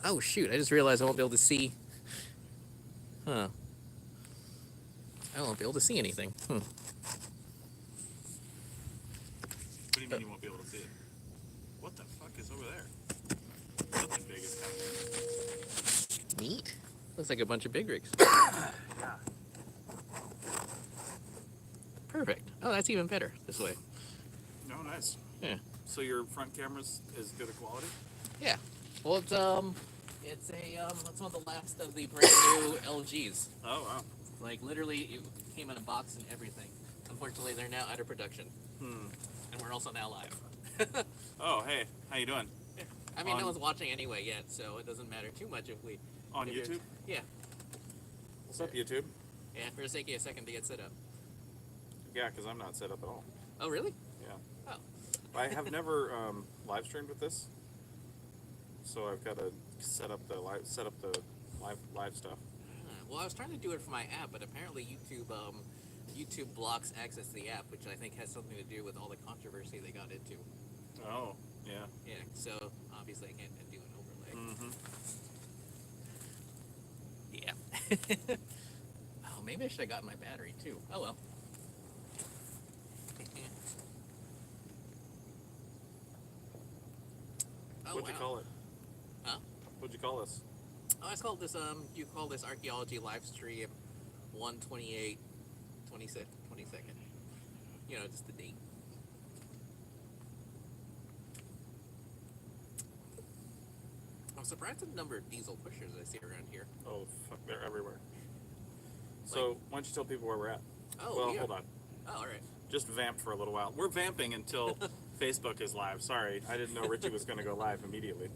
Oh shoot! I just realized I won't be able to see. Huh? I won't be able to see anything. What do you mean you won't be able to see it? What the fuck is over there? Nothing big is happening. Neat. Looks like a bunch of big rigs. Yeah. Perfect. Oh, that's even better this way. No, nice. Yeah. So your front camera's is good a quality? Yeah. Well, it's it's one of the last of the brand new LGs. Oh wow. Like literally, it came in a box and everything. Unfortunately, they're now out of production, and we're also now live. Oh hey, how you doing? I mean, no one's watching anyway yet, so it doesn't matter too much if we. On if YouTube? Yeah. What's up, YouTube? Yeah. For a second, to get set up. Yeah, because I'm not set up at all. Oh really? Yeah. Oh. I have never live streamed with this, so I've got to set up the live stuff. Well, I was trying to do it for my app, but apparently YouTube blocks access to the app, which I think has something to do with all the controversy they got into. Oh yeah. Yeah. So obviously, I can't do an overlay. Yeah. Oh, maybe I should have gotten my battery too. Oh well. Oh, What'd you wow. call it? Huh? What'd you call this? Oh, I called this you call this archaeology live stream 128 22nd. You know, just the date. I'm surprised at the number of diesel pushers I see around here. Oh fuck, they're everywhere. So why don't you tell people where we're at? Oh, well, yeah. hold on. Oh, all right. Just vamp for a little while. We're vamping until Facebook is live. Sorry, I didn't know Richie was going to go live immediately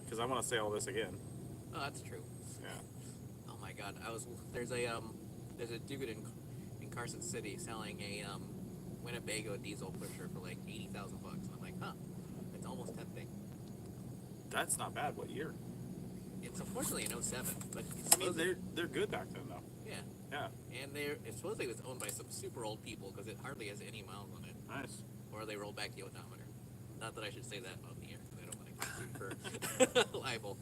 because I want to say all this again. Oh, that's true. Yeah. Oh my God, there's a dude in Carson City selling a Winnebago diesel pusher for like $80,000. I'm like, huh, it's almost tempting. That's not bad. What year? It's unfortunately an 07, but it's I mean, they're good back then though. yeah. Yeah. And it supposedly was owned by some super old people because it hardly has any miles on it. Nice. Or they rolled back the odometer. Not that I should say that on the air because I don't want to get sued for libel.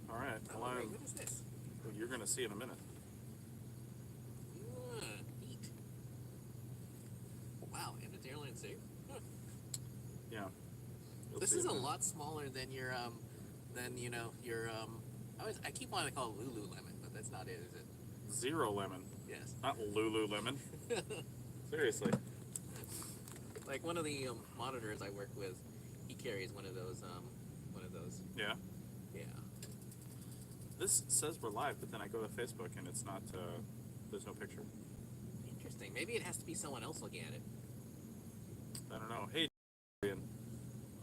All right. Well, Wait, what is this? you're going to see in a minute. Neat. Wow, and it's airline safe. Huh. Yeah. You'll This see is in a minute. lot smaller than your I keep wanting to call it Lululemon, but that's not it, is it? Zero lemon, Yes. not Lululemon. Seriously. Like one of the monitors I work with, he carries one of those. Yeah. Yeah. This says we're live, but then I go to Facebook and it's not. There's no picture. Interesting. Maybe it has to be someone else looking at it. I don't know. Hey,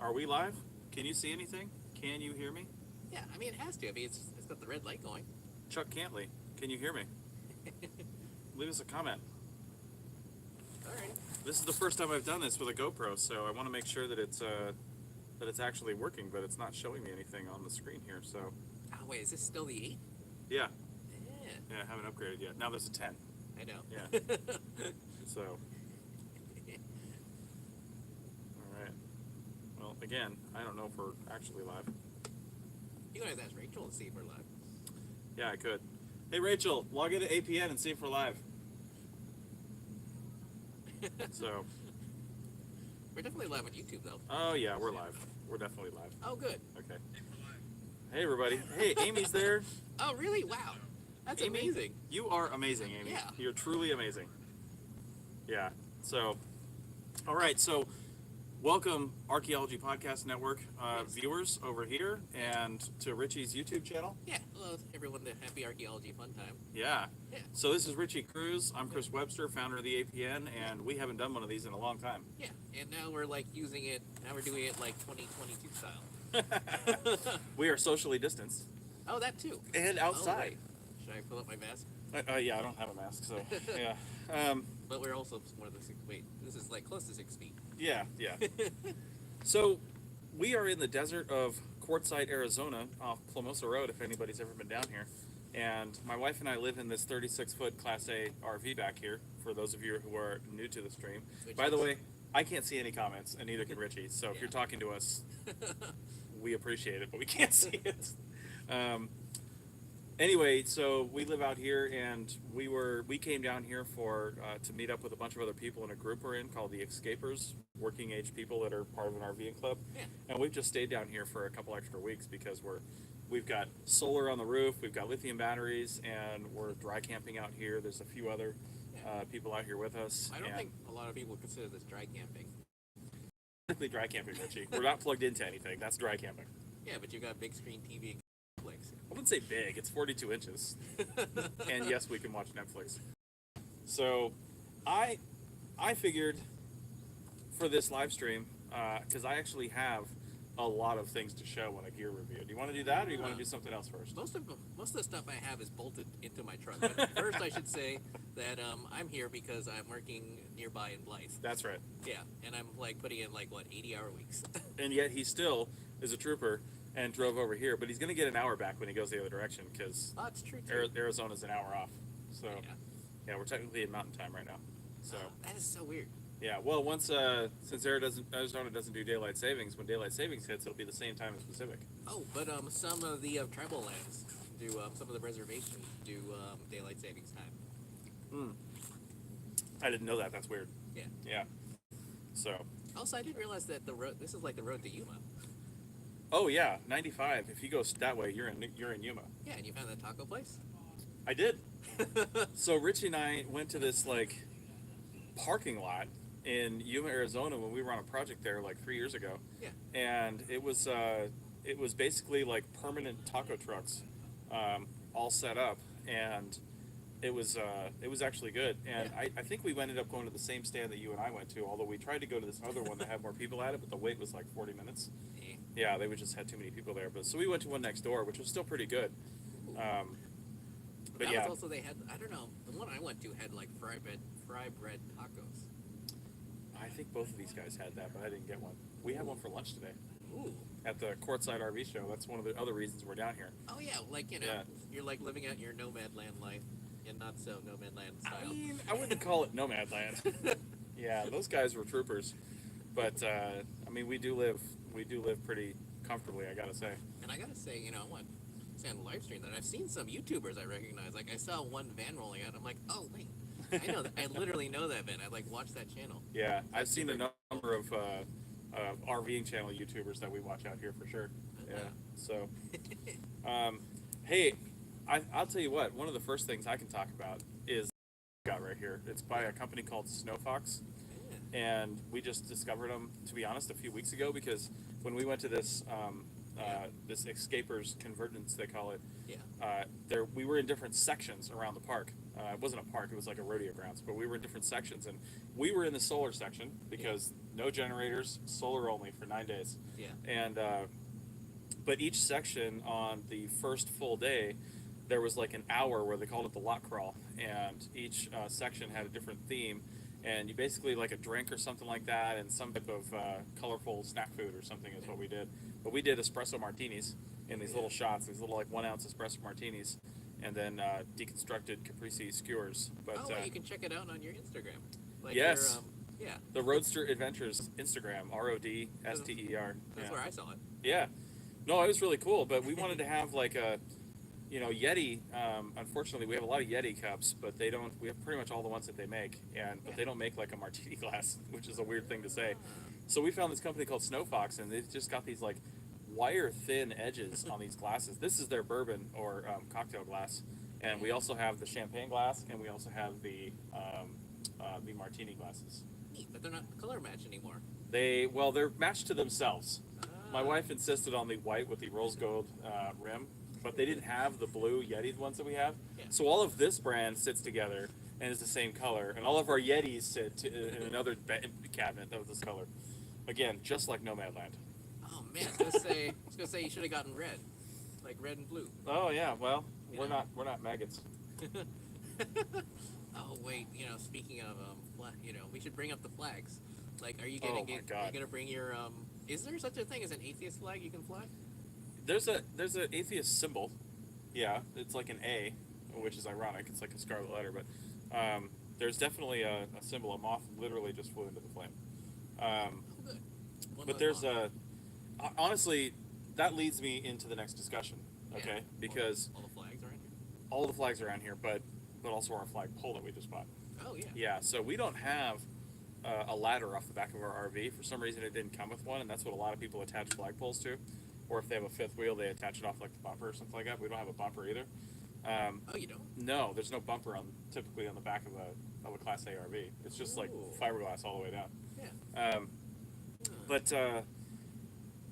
are we live? Can you see anything? Can you hear me? Yeah, I mean it has to. I mean it's got the red light going. Chuck Cantley, can you hear me? Leave us a comment. Alright. This is the first time I've done this with a GoPro, so I want to make sure that it's actually working, but it's not showing me anything on the screen here. So. Oh wait, is this still the 8? Yeah. Yeah. Yeah, I haven't upgraded yet. Now there's a 10. I know. Yeah. So. All right. Well, again, I don't know if we're actually live. You can always ask Rachel to see if we're live. Yeah, I could. Hey, Rachel, log into APN and see if we're live. So. We're definitely live on YouTube though. Oh yeah, we're live. We're definitely live. Oh good. Okay. Hey everybody. Hey, Amy's there. Oh really? Wow. That's Amy, amazing. You are amazing, Amy. Yeah. You're truly amazing. Yeah. So, all right. So, welcome Archaeology Podcast Network viewers over here and to Richie's YouTube channel. Yeah. Hello everyone to Happy Archaeology Fun Time. Yeah. Yeah. So this is Richie Cruz. I'm Chris Webster, founder of the APN, and we haven't done one of these in a long time. Yeah. And now we're like using it. Now we're doing it like 2022 style. We are socially distanced Oh, that too. and outside. Oh, should I pull up my mask? Yeah, I don't have a mask, so yeah. But we're also more than 6 feet. This is like close to 6 feet. Yeah. So, we are in the desert of Quartzsite, Arizona, off Plomosa Road, if anybody's ever been down here. And my wife and I live in this 36-foot Class A RV back here, for those of you who are new to the stream. By the way, I can't see any comments, and neither can Richie. So if you're talking to us, we appreciate it, but we can't see it. Anyway, so we live out here, and we came down here for to meet up with a bunch of other people in a group we're in called the Escapers, working age people that are part of an RVing club. Yeah. And we've just stayed down here for a couple extra weeks because we've got solar on the roof, we've got lithium batteries, and we're dry camping out here. There's a few other people out here with us. I don't think a lot of people consider this dry camping. Technically dry camping, Richie. We're not plugged into anything. That's dry camping. Yeah, but you got big screen TV and Netflix. I wouldn't say big. It's 42 inches. And yes, we can watch Netflix. So I figured for this live stream, because I actually have a lot of things to show on a gear review. Do you want to do that, or do you want to do something else first? Most of the stuff I have is bolted into my truck. But first, I should say that I'm here because I'm working nearby in Blythe. That's right. Yeah, and I'm like putting in 80-hour weeks. And yet he still is a trooper and drove over here, but he's going to get an hour back when he goes the other direction because it's true too. Arizona's an hour off. So yeah, we're technically in mountain time right now. So that is so weird. Yeah, well, once since Arizona doesn't do daylight savings, when daylight savings hits, it'll be the same time as Pacific. Oh, but some of the tribal lands do, some of the reservations do daylight savings time. I didn't know that. That's weird. Yeah. Yeah. So. Also, I didn't realize that this is like the road to Yuma. Oh yeah, 95. If you go that way, you're in Yuma. Yeah, and you found that taco place? I did. So Richie and I went to this parking lot in Yuma, Arizona when we were on a project there 3 years ago. Yeah. And it was basically permanent taco trucks, all set up, and it was actually good. And I think we ended up going to the same stand that you and I went to, although we tried to go to this other one that had more people at it, but the wait was 40 minutes. Yeah, they just had too many people there. But so we went to one next door, which was still pretty good. But that was also, they had, I don't know, the one I went to had fry bread tacos. I think both of these guys had that, but I didn't get one. We had one for lunch today. Ooh. At the Courtside RV show. That's one of the other reasons we're down here. Oh yeah, you're living out your nomad land life, and not so nomad land style. I mean, I wouldn't call it nomad land. Yeah, those guys were troopers. But I mean, we do live pretty comfortably, I gotta say. And I gotta say, I want to say on the live stream that I've seen some YouTubers I recognize. I saw one van rolling out. I'm like, oh wait, I know that. I literally know that van. I watched that channel. Yeah, I've seen a number of RVing channel YouTubers that we watch out here for sure. Yeah. So, hey, I'll tell you what. One of the first things I can talk about is got right here. It's by a company called Snow Fox. And we just discovered them, to be honest, a few weeks ago because when we went to this this Escapers Convergence, they call it, we were in different sections around the park. It wasn't a park, it was like a rodeo grounds, but we were in different sections. And we were in the solar section because no generators, solar only for 9 days. Yeah. And but each section on the first full day, there was an hour where they called it the lot crawl. And each section had a different theme. And you basically a drink or something like that, and some type of colorful snack food or something is what we did. But we did espresso martinis in these little shots, these little 1 ounce espresso martinis, and then deconstructed caprese skewers. But you can check it out on your Instagram. Yes. Yeah. The Roadster Adventures Instagram, RODSTER. That's where I saw it. Yeah. No, it was really cool. But we wanted to have a Yeti, unfortunately, we have a lot of Yeti cups, but we have pretty much all the ones that they make, but they don't make a martini glass, which is a weird thing to say. So we found this company called Snow Fox, and they've just got these wire-thin edges on these glasses. This is their bourbon or cocktail glass, and we also have the champagne glass, and we also have the martini glasses. Neat, but they're not color matched anymore. They're matched to themselves. My wife insisted on the white with the rose gold rim, but they didn't have the blue Yeti ones that we have. Yeah. So all of this brand sits together and is the same color, and all of our Yetis sit in another cabinet that was this color. Again, just like Nomadland. Oh man, I was gonna say you should have gotten red, like red and blue. Oh yeah, well we're not maggots. Oh wait, speaking of we should bring up the flags. Are you gonna Are you gonna bring your Is there such a thing as an atheist flag you can fly? There's an atheist symbol. Yeah, it's like an A, which is ironic. It's like a scarlet letter, but there's definitely a symbol. A moth literally just flew into the flame. Um, Oh, good. One but less there's moth. honestly, that leads me into the next discussion. Okay, Yeah. because All the flags are in here. all the flags around here, but also our flagpole that we just bought. Oh yeah. Yeah, so we don't have a ladder off the back of our RV. For some reason, it didn't come with one, and that's what a lot of people attach flagpoles to. Or if they have a fifth wheel, they attach it off like the bumper or something like that. We don't have a bumper either. Oh, you don't? No, there's no bumper typically on the back of a Class A RV. It's just like Ooh. fiberglass all the way down. Yeah. But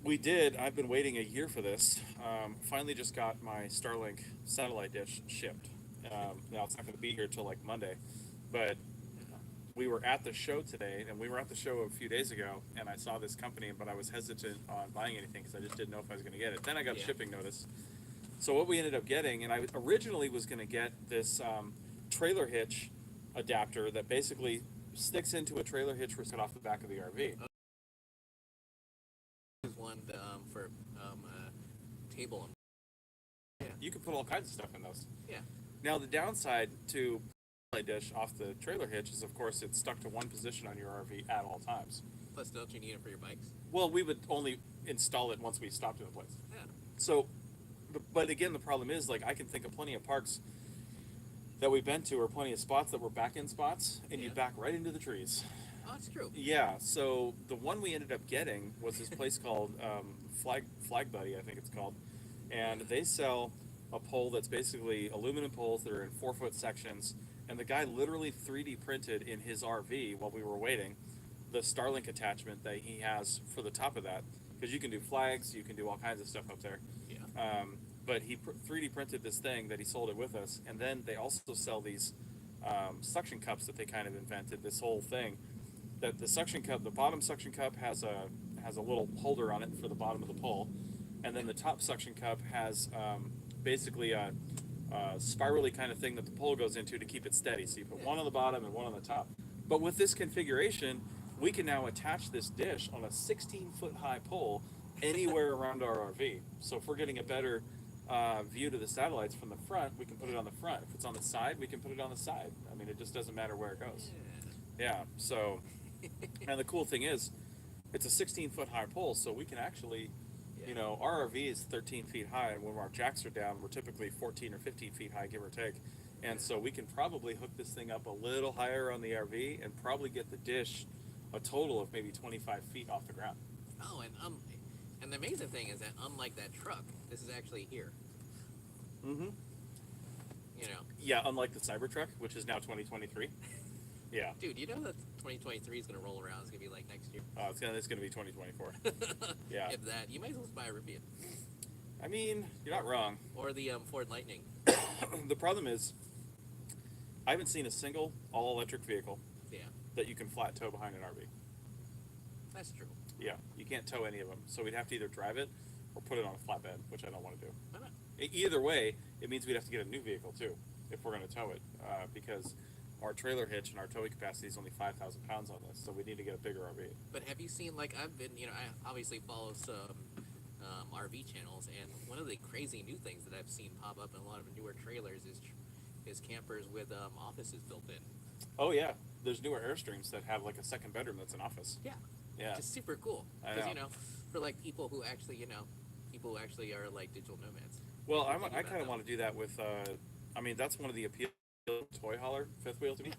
we did. I've been waiting a year for this. Finally, just got my Starlink satellite dish shipped. Now it's not going to be here till like Monday, but we were at the show today, and we were at the show a few days ago, and I saw this company, but I was hesitant on buying anything because I just didn't know if I was going to get it. Then I got a shipping notice. So what we ended up getting, and I originally was going to get this trailer hitch adapter that basically sticks into a trailer hitch for set off the back of the RV. There's one for table. You can put all kinds of stuff in those. Yeah. Now the downside to a dish off the trailer hitch is, of course, it's stuck to one position on your RV at all times. Plus, don't you need it for your bikes? Well, we would only install it once we stopped at a place. Yeah. So, but again, the problem is, like, I can think of plenty of parks that we've been to, or plenty of spots that were back-in spots, and you back right into the trees. Oh, that's true. Yeah, so the one we ended up getting was this place called Flag Buddy, I think it's called, and they sell a pole that's basically aluminum poles that are in 4-foot sections, and the guy literally 3D printed in his RV while we were waiting the Starlink attachment that he has for the top of that, because you can do flags, you can do all kinds of stuff up there. Yeah. But he 3D printed this thing that he sold it with us, and then they also sell these suction cups that they kind of invented. This whole thing that the suction cup, the bottom suction cup has a little holder on it for the bottom of the pole, and then the top suction cup has basically a spirally kind of thing that the pole goes into to keep it steady. So you put one on the bottom and one on the top. But with this configuration, we can now attach this dish on a 16-foot high pole anywhere around our RV. So if we're getting a better view to the satellites from the front, we can put it on the front. If it's on the side, we can put it on the side. I mean, it just doesn't matter where it goes. Yeah, so, and the cool thing is, it's a 16-foot high pole, so we can actually, you know, our RV is 13 feet high, and when our jacks are down, we're typically 14 or 15 feet high, give or take. And so we can probably hook this thing up a little higher on the RV and probably get the dish a total of maybe 25 feet off the ground. Oh, and the amazing thing is that unlike that truck, this is actually here. Mm-hmm. You know. Yeah, unlike the Cybertruck, which is now 2023. Yeah. Dude, you know that 2023 is going to roll around. It's going to be like next year. Oh, it's gonna be 2024. Yeah. If that, you might as well buy a Rivian. I mean, you're not wrong. Or the Ford Lightning. The problem is, I haven't seen a single all-electric vehicle that you can flat tow behind an RV. That's true. Yeah, you can't tow any of them. So we'd have to either drive it or put it on a flatbed, which I don't want to do. Why not? Either way, it means we'd have to get a new vehicle too, if we're going to tow it, because our trailer hitch and our towing capacity is only 5,000 pounds on this, so we need to get a bigger RV. But have you seen, like, I've been, you know, I obviously follow some RV channels, and one of the crazy new things that I've seen pop up in a lot of newer trailers is campers with offices built in. Oh yeah, there's newer Airstreams that have like a second bedroom that's an office. Yeah. Yeah. Just super cool. I Because, know. you know, for like people who actually, are like digital nomads. Well, I kind of want to do that with, I mean, that's one of the appeals of toy hauler fifth wheel to me,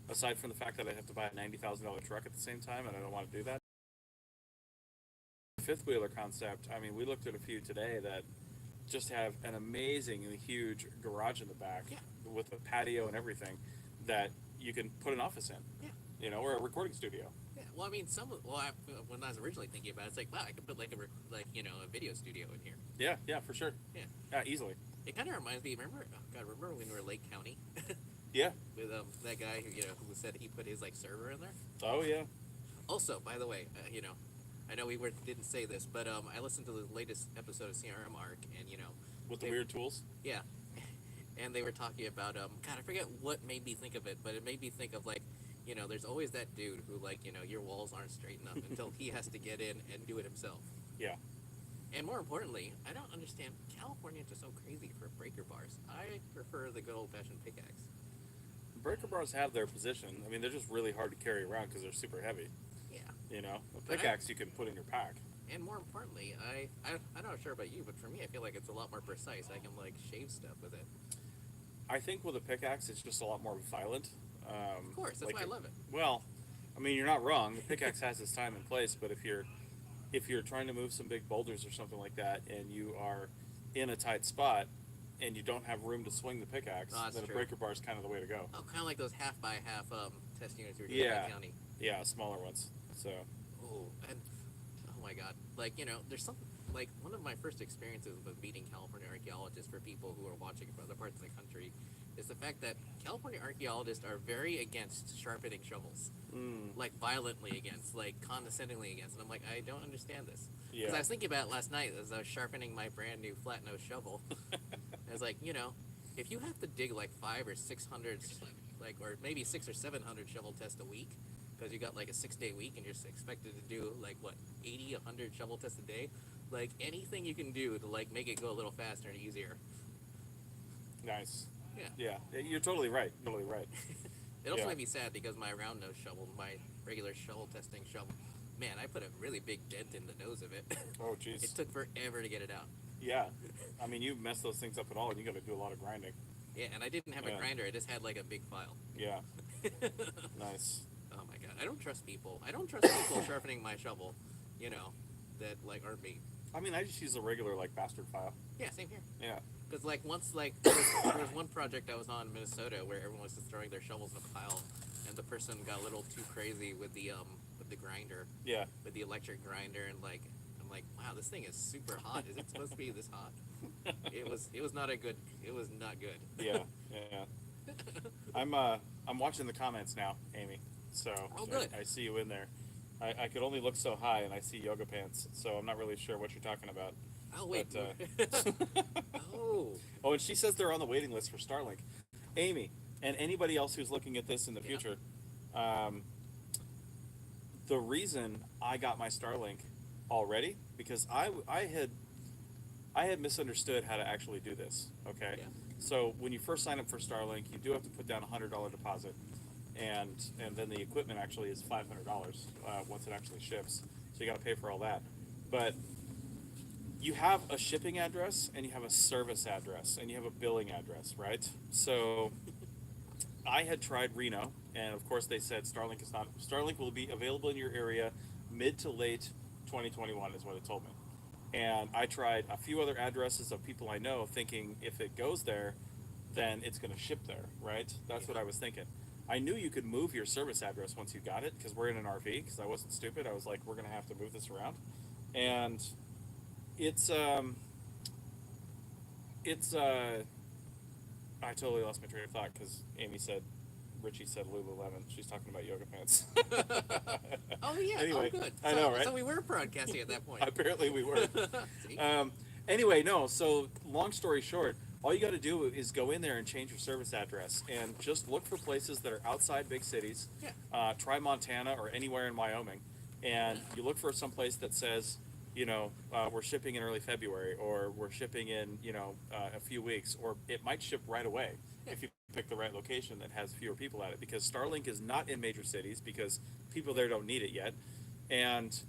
aside from the fact that I have to buy a $90,000 truck at the same time, and I don't want to do that. Fifth wheeler concept, I mean, we looked at a few today that just have an amazingly huge garage in the back with a patio and everything that you can put an office in, you know, or a recording studio. Yeah, well, I mean, when I was originally thinking about it, it's like, wow, I could put like a video studio in here. Yeah, for sure. Yeah, easily. It kind of reminds me. Remember when we were Lake County? Yeah. With that guy who said he put his like server in there. Oh yeah. Also, by the way, I know we didn't say this, but I listened to the latest episode of CRM Arc, and With the weird tools. Yeah. And they were talking about God, I forget what made me think of it, but it made me think of like, there's always that dude who like, your walls aren't straight enough until he has to get in and do it himself. Yeah. And more importantly, I don't understand. Californians are so crazy for breaker bars. I prefer the good old fashioned pickaxe. Breaker bars have their position. I mean, they're just really hard to carry around because they're super heavy. Yeah. You know, a But pickaxe you can put in your pack. and more importantly, I'm not sure about you, but for me, I feel like it's a lot more precise. I can like shave stuff with it. I think with a pickaxe, it's just a lot more violent. Of course, that's why I love it. Well, I mean, you're not wrong. The pickaxe has its time and place, but if you're trying to move some big boulders or something like that, and you are in a tight spot, and you don't have room to swing the pickaxe, Oh, that's then true. a breaker bar is kind of the way to go. Oh, kind of like those half by half test units we were doing Yeah. in county. Yeah, smaller ones. So Oh, and oh my god, like there's something like one of my first experiences with meeting California archaeologists for people who are watching from other parts of the country is the fact that California archaeologists are very against sharpening shovels, like violently against, like condescendingly against. And I'm like, I don't understand this. Because yeah, I was thinking about it last night as I was sharpening my brand new flat nose shovel. I was like, if you have to dig like 500 or 600, like, or maybe 600 or 700 shovel tests a week, because you got like a 6-day week and you're expected to do like what 80, 100 shovel tests a day, like anything you can do to like make it go a little faster and easier. nice. Yeah. Yeah, you're totally right. Totally right. It also Yeah. made me sad because my round nose shovel, my regular shovel testing shovel, man, I put a really big dent in the nose of it. Oh, It jeez. took forever to get it out. Yeah. I mean, you mess those things up at all, and you got to do a lot of grinding. Yeah, and I didn't have a Yeah. grinder. I just had like a big file. Yeah. Nice. Oh my god, I don't trust people. I don't trust people sharpening my shovel, that like aren't me. I mean, I just use a regular like bastard file. Yeah, same here. Yeah. Because like once there was one project I was on in Minnesota where everyone was just throwing their shovels in a pile, and the person got a little too crazy with the grinder, Yeah. with the electric grinder, and like I'm like, wow, this thing is super hot. Is it supposed to be this hot? It was not good. Yeah. Yeah. I'm watching the comments now, Amy. So Oh, good. I see you in there. I could only look so high, and I see yoga pants, so I'm not really sure what you're talking about. Oh wait. But, Oh. oh, and she says they're on the waiting list for Starlink. Amy, and anybody else who's looking at this in the Yeah. future, the reason I got my Starlink already, because I had misunderstood how to actually do this, okay? Yeah. So when you first sign up for Starlink, you do have to put down a $100 deposit, and then the equipment actually is $500 once it actually ships. So you got to pay for all that. But you have a shipping address, and you have a service address, and you have a billing address, right? So I had tried Reno, and of course they said Starlink will be available in your area mid to late 2021 is what it told me. And I tried a few other addresses of people I know, thinking if it goes there, then it's going to ship there, right? That's what I was thinking. I knew you could move your service address once you got it, because we're in an RV, because I wasn't stupid. I was like, we're going to have to move this around. And it's I totally lost my train of thought, because Richie said Lululemon. She's talking about yoga pants. Oh yeah. Anyway, Oh good. I know, right? So we were broadcasting at that point. Apparently we were. See? Anyway, no, so long story short, all you got to do is go in there and change your service address, and just look for places that are outside big cities. Yeah. Try Montana or anywhere in Wyoming, and you look for some place that says, we're shipping in early February, or we're shipping in, a few weeks, or it might ship right away if you pick the right location that has fewer people at it, because Starlink is not in major cities because people there don't need it yet, and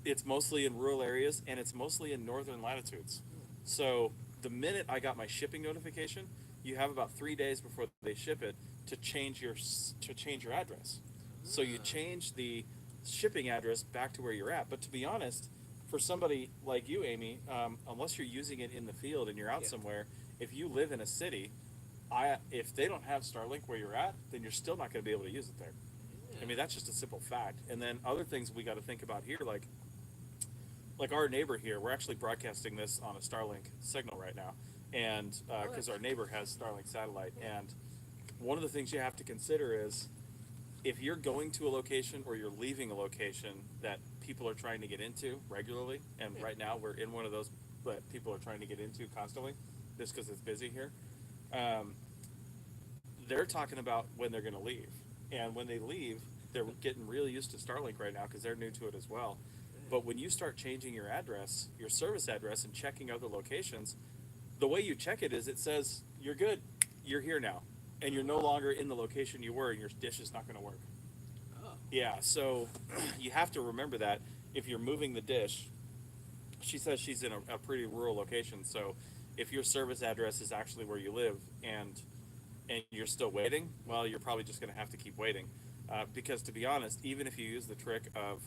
it's mostly in rural areas, and it's mostly in northern latitudes. So the minute I got my shipping notification, you have about 3 days before they ship it to change your address. So you change the shipping address back to where you're at. But to be honest, for somebody like you, Amy, unless you're using it in the field and you're out Yeah. somewhere, if you live in a city, if they don't have Starlink where you're at, then you're still not going to be able to use it there. I mean, that's just a simple fact. And then other things we got to think about here, like our neighbor here, we're actually broadcasting this on a Starlink signal right now, and because our neighbor has Starlink satellite. And one of the things you have to consider is, if you're going to a location or you're leaving a location that people are trying to get into regularly, and right now we're in one of those that people are trying to get into constantly, just because it's busy here, they're talking about when they're going to leave. And when they leave, they're getting really used to Starlink right now because they're new to it as well. But when you start changing your address, your service address, and checking other locations, the way you check it is it says you're good, you're here now, and you're no longer in the location you were, and your dish is not going to work. Oh. Yeah, so you have to remember that if you're moving the dish. She says she's in a pretty rural location, so if your service address is actually where you live and you're still waiting, well, you're probably just going to have to keep waiting. Because to be honest, even if you use the trick of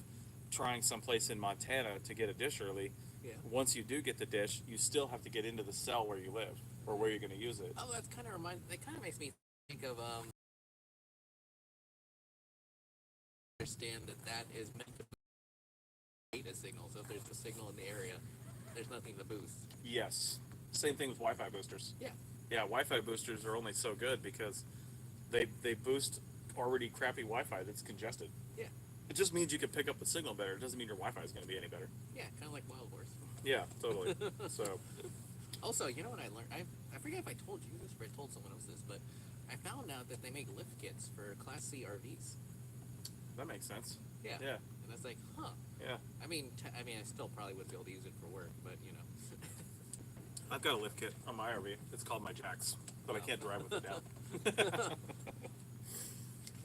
trying someplace in Montana to get a dish early, Yeah. once you do get the dish, you still have to get into the cell where you live or where you're going to use it. Oh, that kind of makes me think of understand that is meant to boost a signal. So if there's a signal in the area, there's nothing to boost. Yes. Same thing with Wi-Fi boosters. Yeah. Yeah, Wi-Fi boosters are only so good because they boost already crappy Wi-Fi that's congested. Yeah. It just means you can pick up the signal better. It doesn't mean your Wi-Fi is going to be any better. Yeah, kind of like Wild Horse. Yeah, totally. So, Also, you know what I learned? I forget if I told you this or I told someone else this, but I found out that they make lift kits for Class C RVs. that makes sense. Yeah. Yeah. And I was like, huh. Yeah. I mean, I still probably would be able to use it for work, but you know. I've got a lift kit on my RV. It's called my Jax, but I can't drive with it down.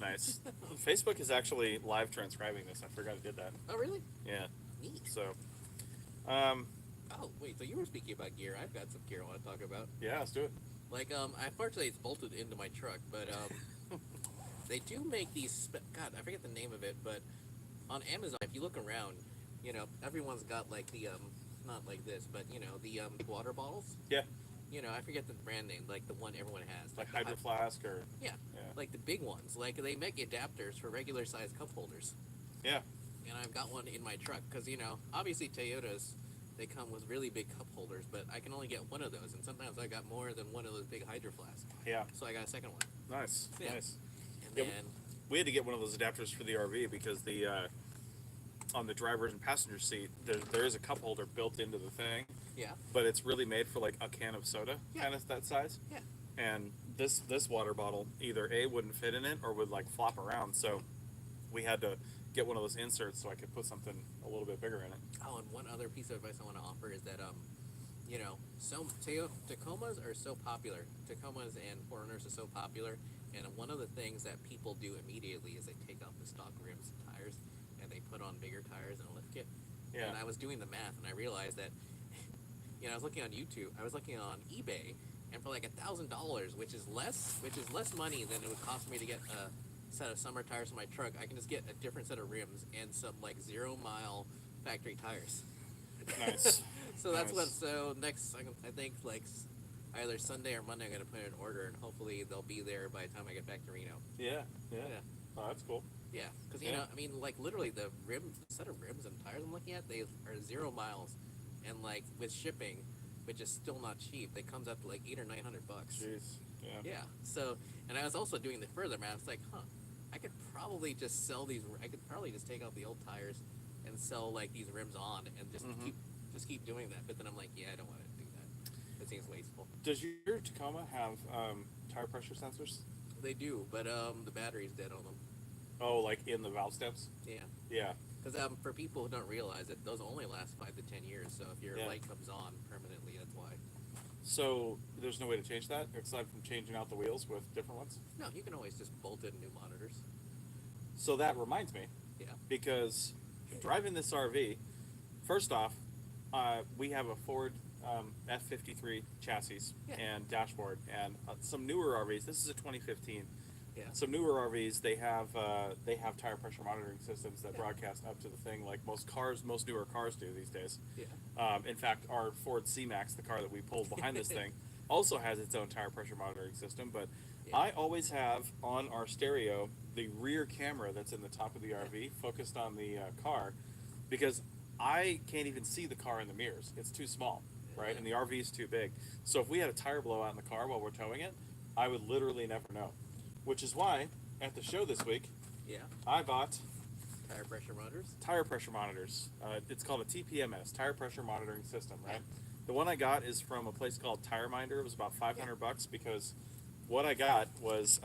Nice. Facebook is actually live transcribing this. I forgot it did that. Oh, really? Yeah. Neat. So, Oh, wait. So you were speaking about gear. I've got some gear I want to talk about. yeah, let's do it. Like, unfortunately, it's bolted into my truck, but they do make these. God, I forget the name of it, but on Amazon, if you look around, you know, everyone's got like the not like this, but you know, the water bottles. Yeah. You know, I forget the brand name, like the one everyone has. Like the Hydro Flask or... Yeah, Yeah. like the big ones. Like they make adapters for regular sized cup holders. Yeah. And I've got one in my truck because, you know, obviously Toyotas, they come with really big cup holders, but I can only get one of those, and sometimes I got more than one of those big Hydro Flasks. Yeah. So I got a second one. Nice. Yeah. Nice. And Yeah, then, we had to get one of those adapters for the RV because the on the driver's and passenger seat, there is a cup holder built into the thing, yeah, but it's really made for like a can of soda, Yeah. kind of that size. yeah. And this water bottle either A, wouldn't fit in it or would like flop around, so we had to get one of those inserts so I could put something a little bit bigger in it. Oh, and one other piece of advice I want to offer is that, you know, Tacomas are so popular. Tacomas and 4Runners are so popular, and one of the things that people do immediately is they take off the stock rims and tires, and they put on bigger tires in a lift kit. Yeah. And I was doing the math, and I realized that, you know, I was looking on YouTube, I was looking on eBay, and for like $1,000, which is less money than it would cost me to get a set of summer tires for my truck, I can just get a different set of rims and some like 0-mile factory tires. Nice. So that's Nice. so next, I think like either Sunday or Monday I'm going to put in an order, and hopefully they'll be there by the time I get back to Reno. Yeah. Yeah. Yeah. Oh, that's cool. Yeah, because you Yeah. know, I mean, like literally the set of rims and tires I'm looking at, they are 0 miles, and like with shipping, which is still not cheap, it comes up to like $800 or $900. Jeez. Yeah. Yeah. So, and I was also doing the further math. It's like, I could probably just sell these. I could probably just take out the old tires and sell like these rims on, and just keep doing that. But then I'm like, yeah, I don't want to do that. It seems wasteful. Does your Tacoma have tire pressure sensors? They do, but the battery's dead on them. Oh, like in the valve stems? Yeah. Yeah. Because for people who don't realize it, those only last 5 to 10 years. So if your Yeah. light comes on permanently, that's why. So there's no way to change that aside from changing out the wheels with different ones? No, you can always just bolt in new monitors. So that reminds me, Yeah. because driving this RV, first off, we have a Ford F53 chassis Yeah. and dashboard, and some newer RVs. This is a 2015. Yeah. Some newer RVs, they have tire pressure monitoring systems that Yeah. broadcast up to the thing, like most newer cars do these days. Yeah. In fact, our Ford C-Max, the car that we pulled behind this thing, also has its own tire pressure monitoring system. But Yeah. I always have on our stereo the rear camera that's in the top of the RV focused on the car, because I can't even see the car in the mirrors. It's too small, right? And the RV is too big. So if we had a tire blowout in the car while we're towing it, I would literally never know. Which is why, at the show this week, Yeah. I bought Tire pressure motors. tire pressure monitors. It's called a TPMS, tire pressure monitoring system, right? The one I got is from a place called Tire Minder. It was about $500 because what I got was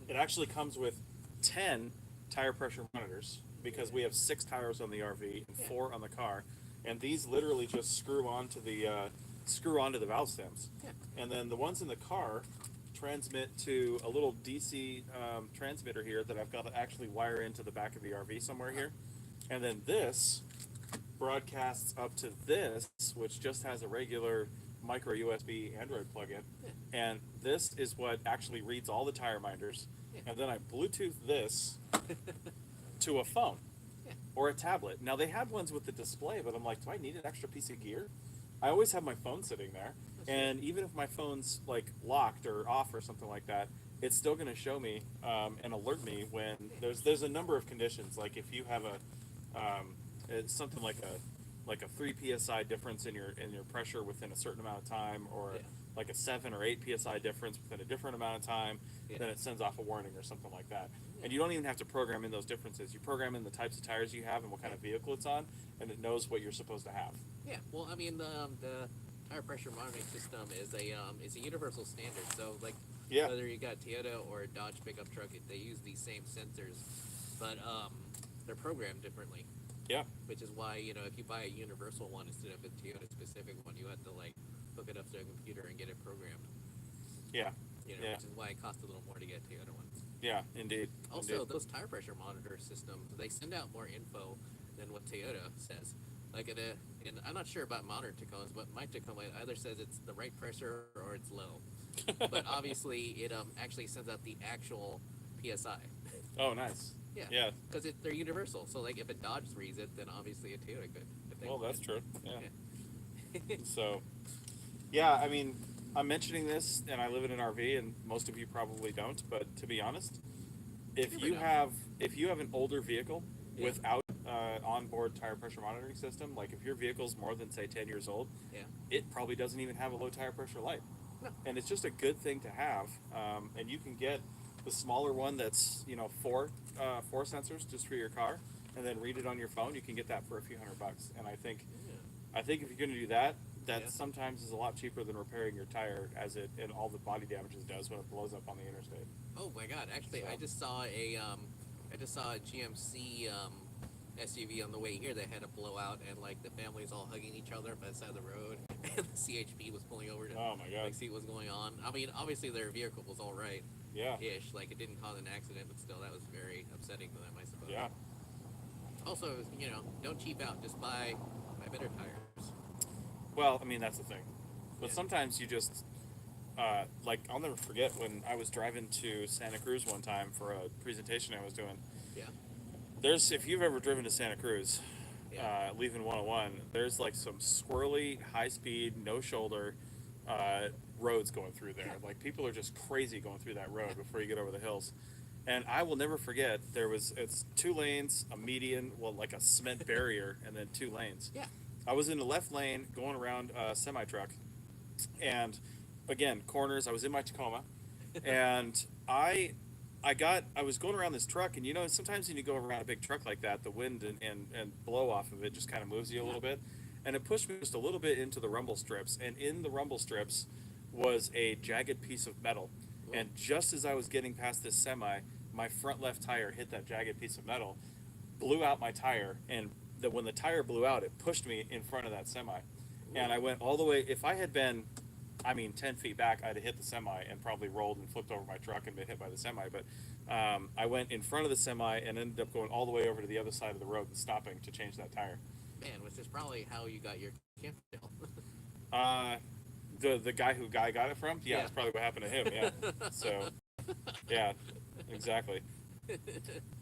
it actually comes with 10 tire pressure monitors because we have 6 tires on the RV and Yeah. 4 on the car, and these literally just screw onto the valve stems. Yeah. And then the ones in the car transmit to a little DC transmitter here that I've got to actually wire into the back of the RV somewhere here. And then this broadcasts up to this, which just has a regular micro USB Android plug-in. Yeah. And this is what actually reads all the tire minders. Yeah. And then I Bluetooth this to a phone Yeah. or a tablet. Now they had ones with the display, but I'm like, do I need an extra piece of gear? I always have my phone sitting there, and even if my phone's like locked or off or something like that, it's still going to show me and alert me when there's a number of conditions. Like if you have it's something like a 3 psi difference in your pressure within a certain amount of time, or Yeah. like a 7 or 8 psi difference within a different amount of time, Yeah. then it sends off a warning or something like that. And you don't even have to program in those differences. You program in the types of tires you have and what kind of vehicle it's on, and it knows what you're supposed to have. Yeah, well, I mean, the tire pressure monitoring system is a universal standard. So, like, Yeah. whether you got Toyota or a Dodge pickup truck, they use these same sensors, but they're programmed differently. Yeah. Which is why, if you buy a universal one instead of a Toyota specific one, you have to like hook it up to a computer and get it programmed. Yeah. Yeah. Which is why it costs a little more to get a Toyota one. Yeah, indeed. Also, Indeed. those tire pressure monitor systems, they send out more info than what Toyota says. Like and I'm not sure about modern Tacomas, but my Tacoma either says it's the right pressure or it's low. But obviously, it actually sends out the actual PSI. Oh, nice. Yeah. Yeah. Because they're universal. So like if a Dodge reads it, then obviously a Toyota could. If they Well, that's wanted. true. Yeah. So, yeah, I mean, I'm mentioning this, and I live in an RV, and most of you probably don't. But to be honest, if Never you know. have an older vehicle Yeah. without onboard tire pressure monitoring system, like if your vehicle's more than say 10 years old, Yeah. it probably doesn't even have a low tire pressure light. No. And it's just a good thing to have. And you can get the smaller one that's four sensors just for your car, and then read it on your phone. You can get that for a few $100. And I think if you're going to do that, that Yeah. sometimes is a lot cheaper than repairing your tire, as it and all the body damage it does when it blows up on the interstate. Oh my God! Actually, So. I just saw a GMC SUV on the way here that had a blowout, and like the family's all hugging each other by the side of the road, and the CHP was pulling over to Oh my God. like see what was going on. I mean, obviously their vehicle was all right, Yeah. ish. Like it didn't cause an accident, but still, that was very upsetting to them, I suppose. Yeah. Also, don't cheap out. Just buy better tires. Well, I mean, that's the thing. But Yeah. sometimes you just, like, I'll never forget when I was driving to Santa Cruz one time for a presentation I was doing. Yeah. If you've ever driven to Santa Cruz, Yeah. leaving 101, there's like some squirrely, high speed, no shoulder roads going through there. Like people are just crazy going through that road before you get over the hills. And I will never forget, it's 2 lanes, a median, well, like a cement barrier, and then 2 lanes. Yeah. I was in the left lane going around a semi-truck, and again, corners, I was in my Tacoma, and I was going around this truck, and sometimes when you go around a big truck like that, the wind and blow off of it just kind of moves you a little bit, and it pushed me just a little bit into the rumble strips, and in the rumble strips was a jagged piece of metal, and just as I was getting past this semi, my front left tire hit that jagged piece of metal, blew out my tire, and when the tire blew out, it pushed me in front of that semi, and I went all the way. If I had been 10 feet back, I'd have hit the semi and probably rolled and flipped over my truck and been hit by the semi. But I went in front of the semi and ended up going all the way over to the other side of the road and stopping to change that tire. Man, which is probably how you got your camp tail. The guy who got it from, yeah, that's probably what happened to him. Yeah. So, yeah, exactly.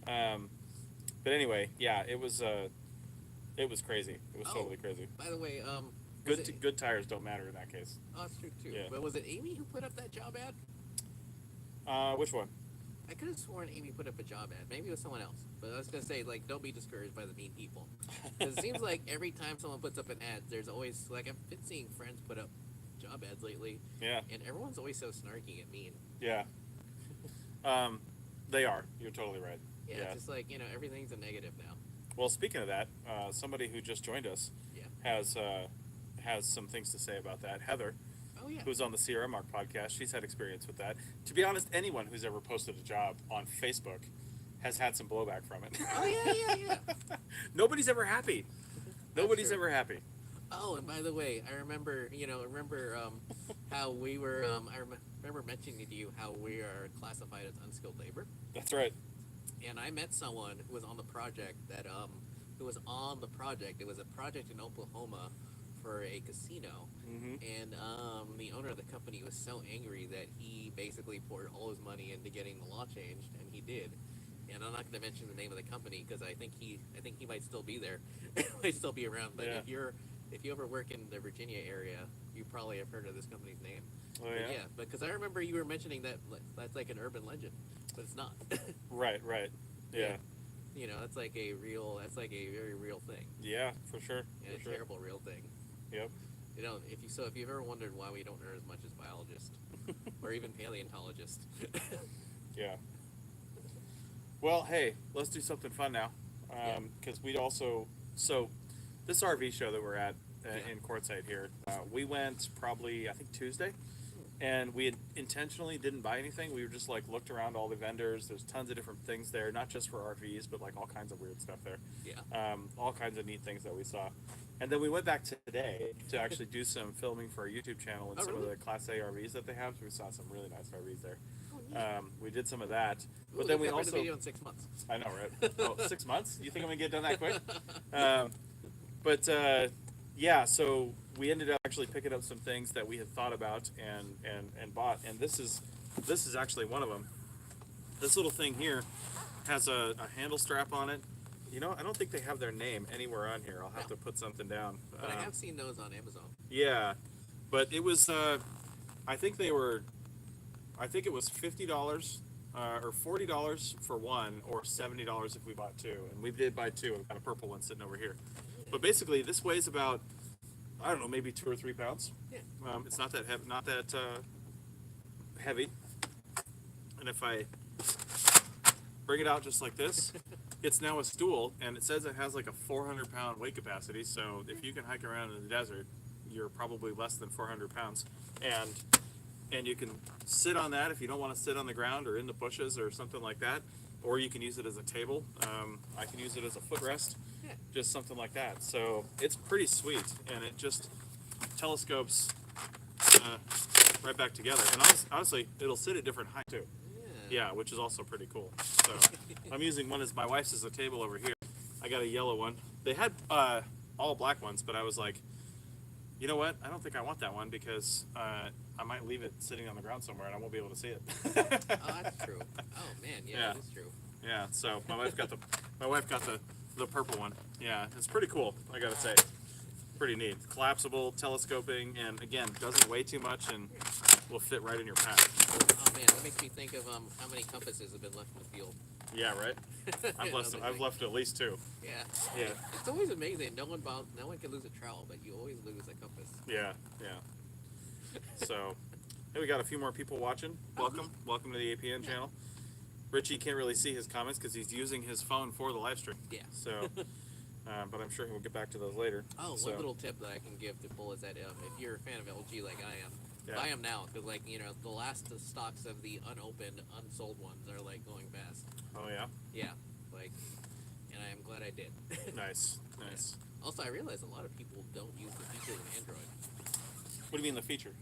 But anyway, yeah, it was crazy. It was totally crazy. By the way, Good tires don't matter in that case. Oh, that's true too. Yeah. But was it Amy who put up that job ad? Which one? I could have sworn Amy put up a job ad. Maybe it was someone else. But I was gonna say, like, don't be discouraged by the mean people. Because it seems like every time someone puts up an ad, there's always like I've been seeing friends put up job ads lately. Yeah. And everyone's always so snarky and mean. Yeah. They are. You're totally right. Yeah, it's just like everything's a negative now. Well, speaking of that, somebody who just joined us has some things to say about that. Heather, Oh yeah. who's on the Sierra Mark podcast, she's had experience with that. To be honest, anyone who's ever posted a job on Facebook has had some blowback from it. Oh yeah. Nobody's ever happy. Nobody's true. ever happy. Oh, and by the way, I remember, how we were. Remember mentioning to you how we are classified as unskilled labor. That's right. And I met someone who was on the project who was on the project. It was a project in Oklahoma for a casino, Mm-hmm. and the owner of the company was so angry that he basically poured all his money into getting the law changed, and he did. And I'm not going to mention the name of the company because I think he might still be there, might still be around. But Yeah. if you ever work in the Virginia area, you probably have heard of this company's name. Oh But yeah. yeah, because I remember you were mentioning that's like an urban legend, but it's not. Right. Yeah. That's like a very real thing, Yeah, for sure. and For a sure. terrible real thing. Yep. If you've ever wondered why we don't earn as much as biologists or even paleontologists. Yeah. Well, hey, let's do something fun now. Yeah. Because we'd also this RV show that we're at Yeah. in Quartzsite here, we went probably I think Tuesday, and we had intentionally didn't buy anything. We were just like looked around all the vendors. There's tons of different things there, not just for RVs, but like all kinds of weird stuff there. Yeah. All kinds of neat things that we saw. And then we went back today to actually do some filming for our YouTube channel and Oh, some really? of the Class A RVs that they have. So we saw some really nice RVs there. Oh, neat. We did some of that, Ooh, but then they we covered also the video in 6 months. I know, right? Oh, 6 months? You think I'm gonna get done that quick? But yeah, so we ended up actually picking up some things that we had thought about and bought, and this is actually one of them. This little thing here has a handle strap on it. I don't think they have their name anywhere on here. I'll have to put something down. But I have seen those on Amazon. Yeah, but it was I think it was $50 or $40 for one, or $70 if we bought two, and we did buy two. I've got a purple one sitting over here. But basically, this weighs about, I don't know, maybe 2 or 3 pounds. Yeah. It's not that heavy. And if I bring it out just like this, it's now a stool, and it says it has like a 400-pound weight capacity. So if you can hike around in the desert, you're probably less than 400 pounds. And you can sit on that if you don't want to sit on the ground or in the bushes or something like that. Or you can use it as a table. I can use it as a footrest, Yeah. just something like that. So it's pretty sweet, and it just telescopes right back together. And honestly, it'll sit at different heights too. Yeah, which is also pretty cool. So I'm using one as my wife's as a table over here. I got a yellow one. They had all black ones, but I was like, you know what? I don't think I want that one because I might leave it sitting on the ground somewhere and I won't be able to see it. Oh, that's true. Oh man, yeah, that is true. Yeah. So my wife got the purple one. Yeah, it's pretty cool. I gotta say, pretty neat. Collapsible, telescoping, and again, doesn't weigh too much and will fit right in your pack. Oh man, that makes me think of how many compasses have been left in the field. Yeah, right. I've left at least 2. Yeah. Yeah. It's always amazing. No one can lose a trowel, but you always lose a compass. Yeah. So, hey, we got a few more people watching. Welcome to the APN channel. Richie can't really see his comments because he's using his phone for the live stream. Yeah. So, but I'm sure he'll get back to those later. Oh, So, one little tip that I can give to Bull is that if you're a fan of LG like I am, Yeah. buy them now because the last stocks of the unopened, unsold ones are like going fast. Oh yeah. Yeah, and I am glad I did. Nice. Also, I realize a lot of people don't use the features of Android. What do you mean the feature?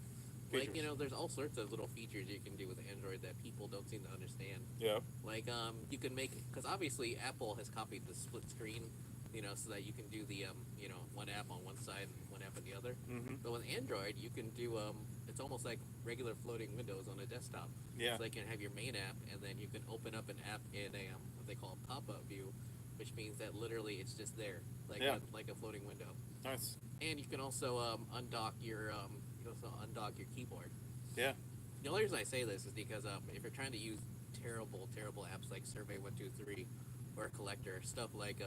Like, there's all sorts of little features you can do with Android that people don't seem to understand. Yeah. Like, you can make, because obviously Apple has copied the split screen, so that you can do the, one app on one side and one app on the other. Mm-hmm. But with Android, you can do, it's almost like regular floating windows on a desktop. Yeah. So you can have your main app, and then you can open up an app in a, what they call a pop-up view, which means that literally it's just there, like a floating window. Nice. And you can also undock your keyboard. Yeah. The only reason I say this is because if you're trying to use terrible apps like Survey123 or Collector, stuff like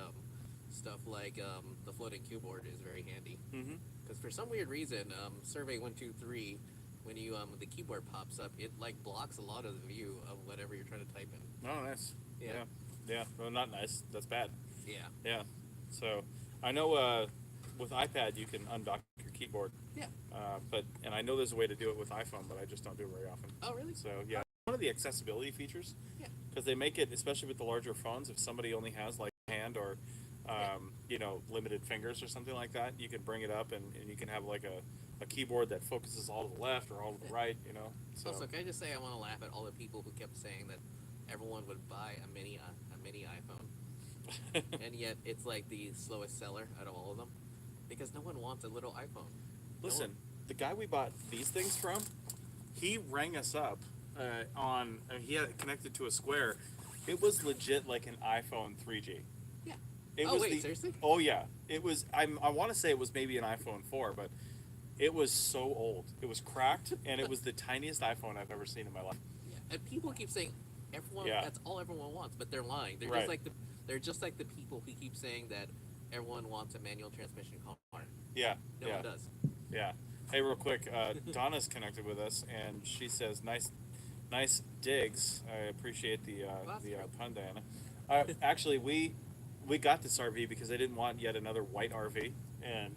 the floating keyboard is very handy. Mm-hmm. Because for some weird reason, Survey123, when you the keyboard pops up, it like blocks a lot of the view of whatever you're trying to type in. Oh, nice. Yeah. Yeah. Well, not nice. That's bad. Yeah. Yeah. So, I know with iPad you can undock your keyboard. Yeah. And I know there's a way to do it with iPhone, but I just don't do it very often. Oh, really? So yeah, one of the accessibility features. Yeah. because they make it, especially with the larger phones, if somebody only has like a hand or you know, limited fingers or something like that, you can bring it up and you can have like a keyboard that focuses all to the left or all to the right, you know. So Also, can I just say I want to laugh at all the people who kept saying that everyone would buy a mini iPhone, and yet it's like the slowest seller out of all of them, because no one wants a little iPhone. listen, the guy we bought these things from, he rang us up he had it connected to a Square. It was legit like an iPhone 3G. Yeah. It Oh was wait, seriously? Oh yeah, it was. I want to say it was maybe an iPhone 4, but it was so old. It was cracked, and it was the tiniest iPhone I've ever seen in my life. Yeah. And people keep saying everyone. Yeah. That's all everyone wants, but they're lying. They're Right. they're just like the people who keep saying that everyone wants a manual transmission car. Yeah, No yeah, one does. yeah. Hey, real quick, Donna's connected with us, and she says, "Nice digs." I appreciate the pun, Diana. Actually, we got this RV because I didn't want yet another white RV, and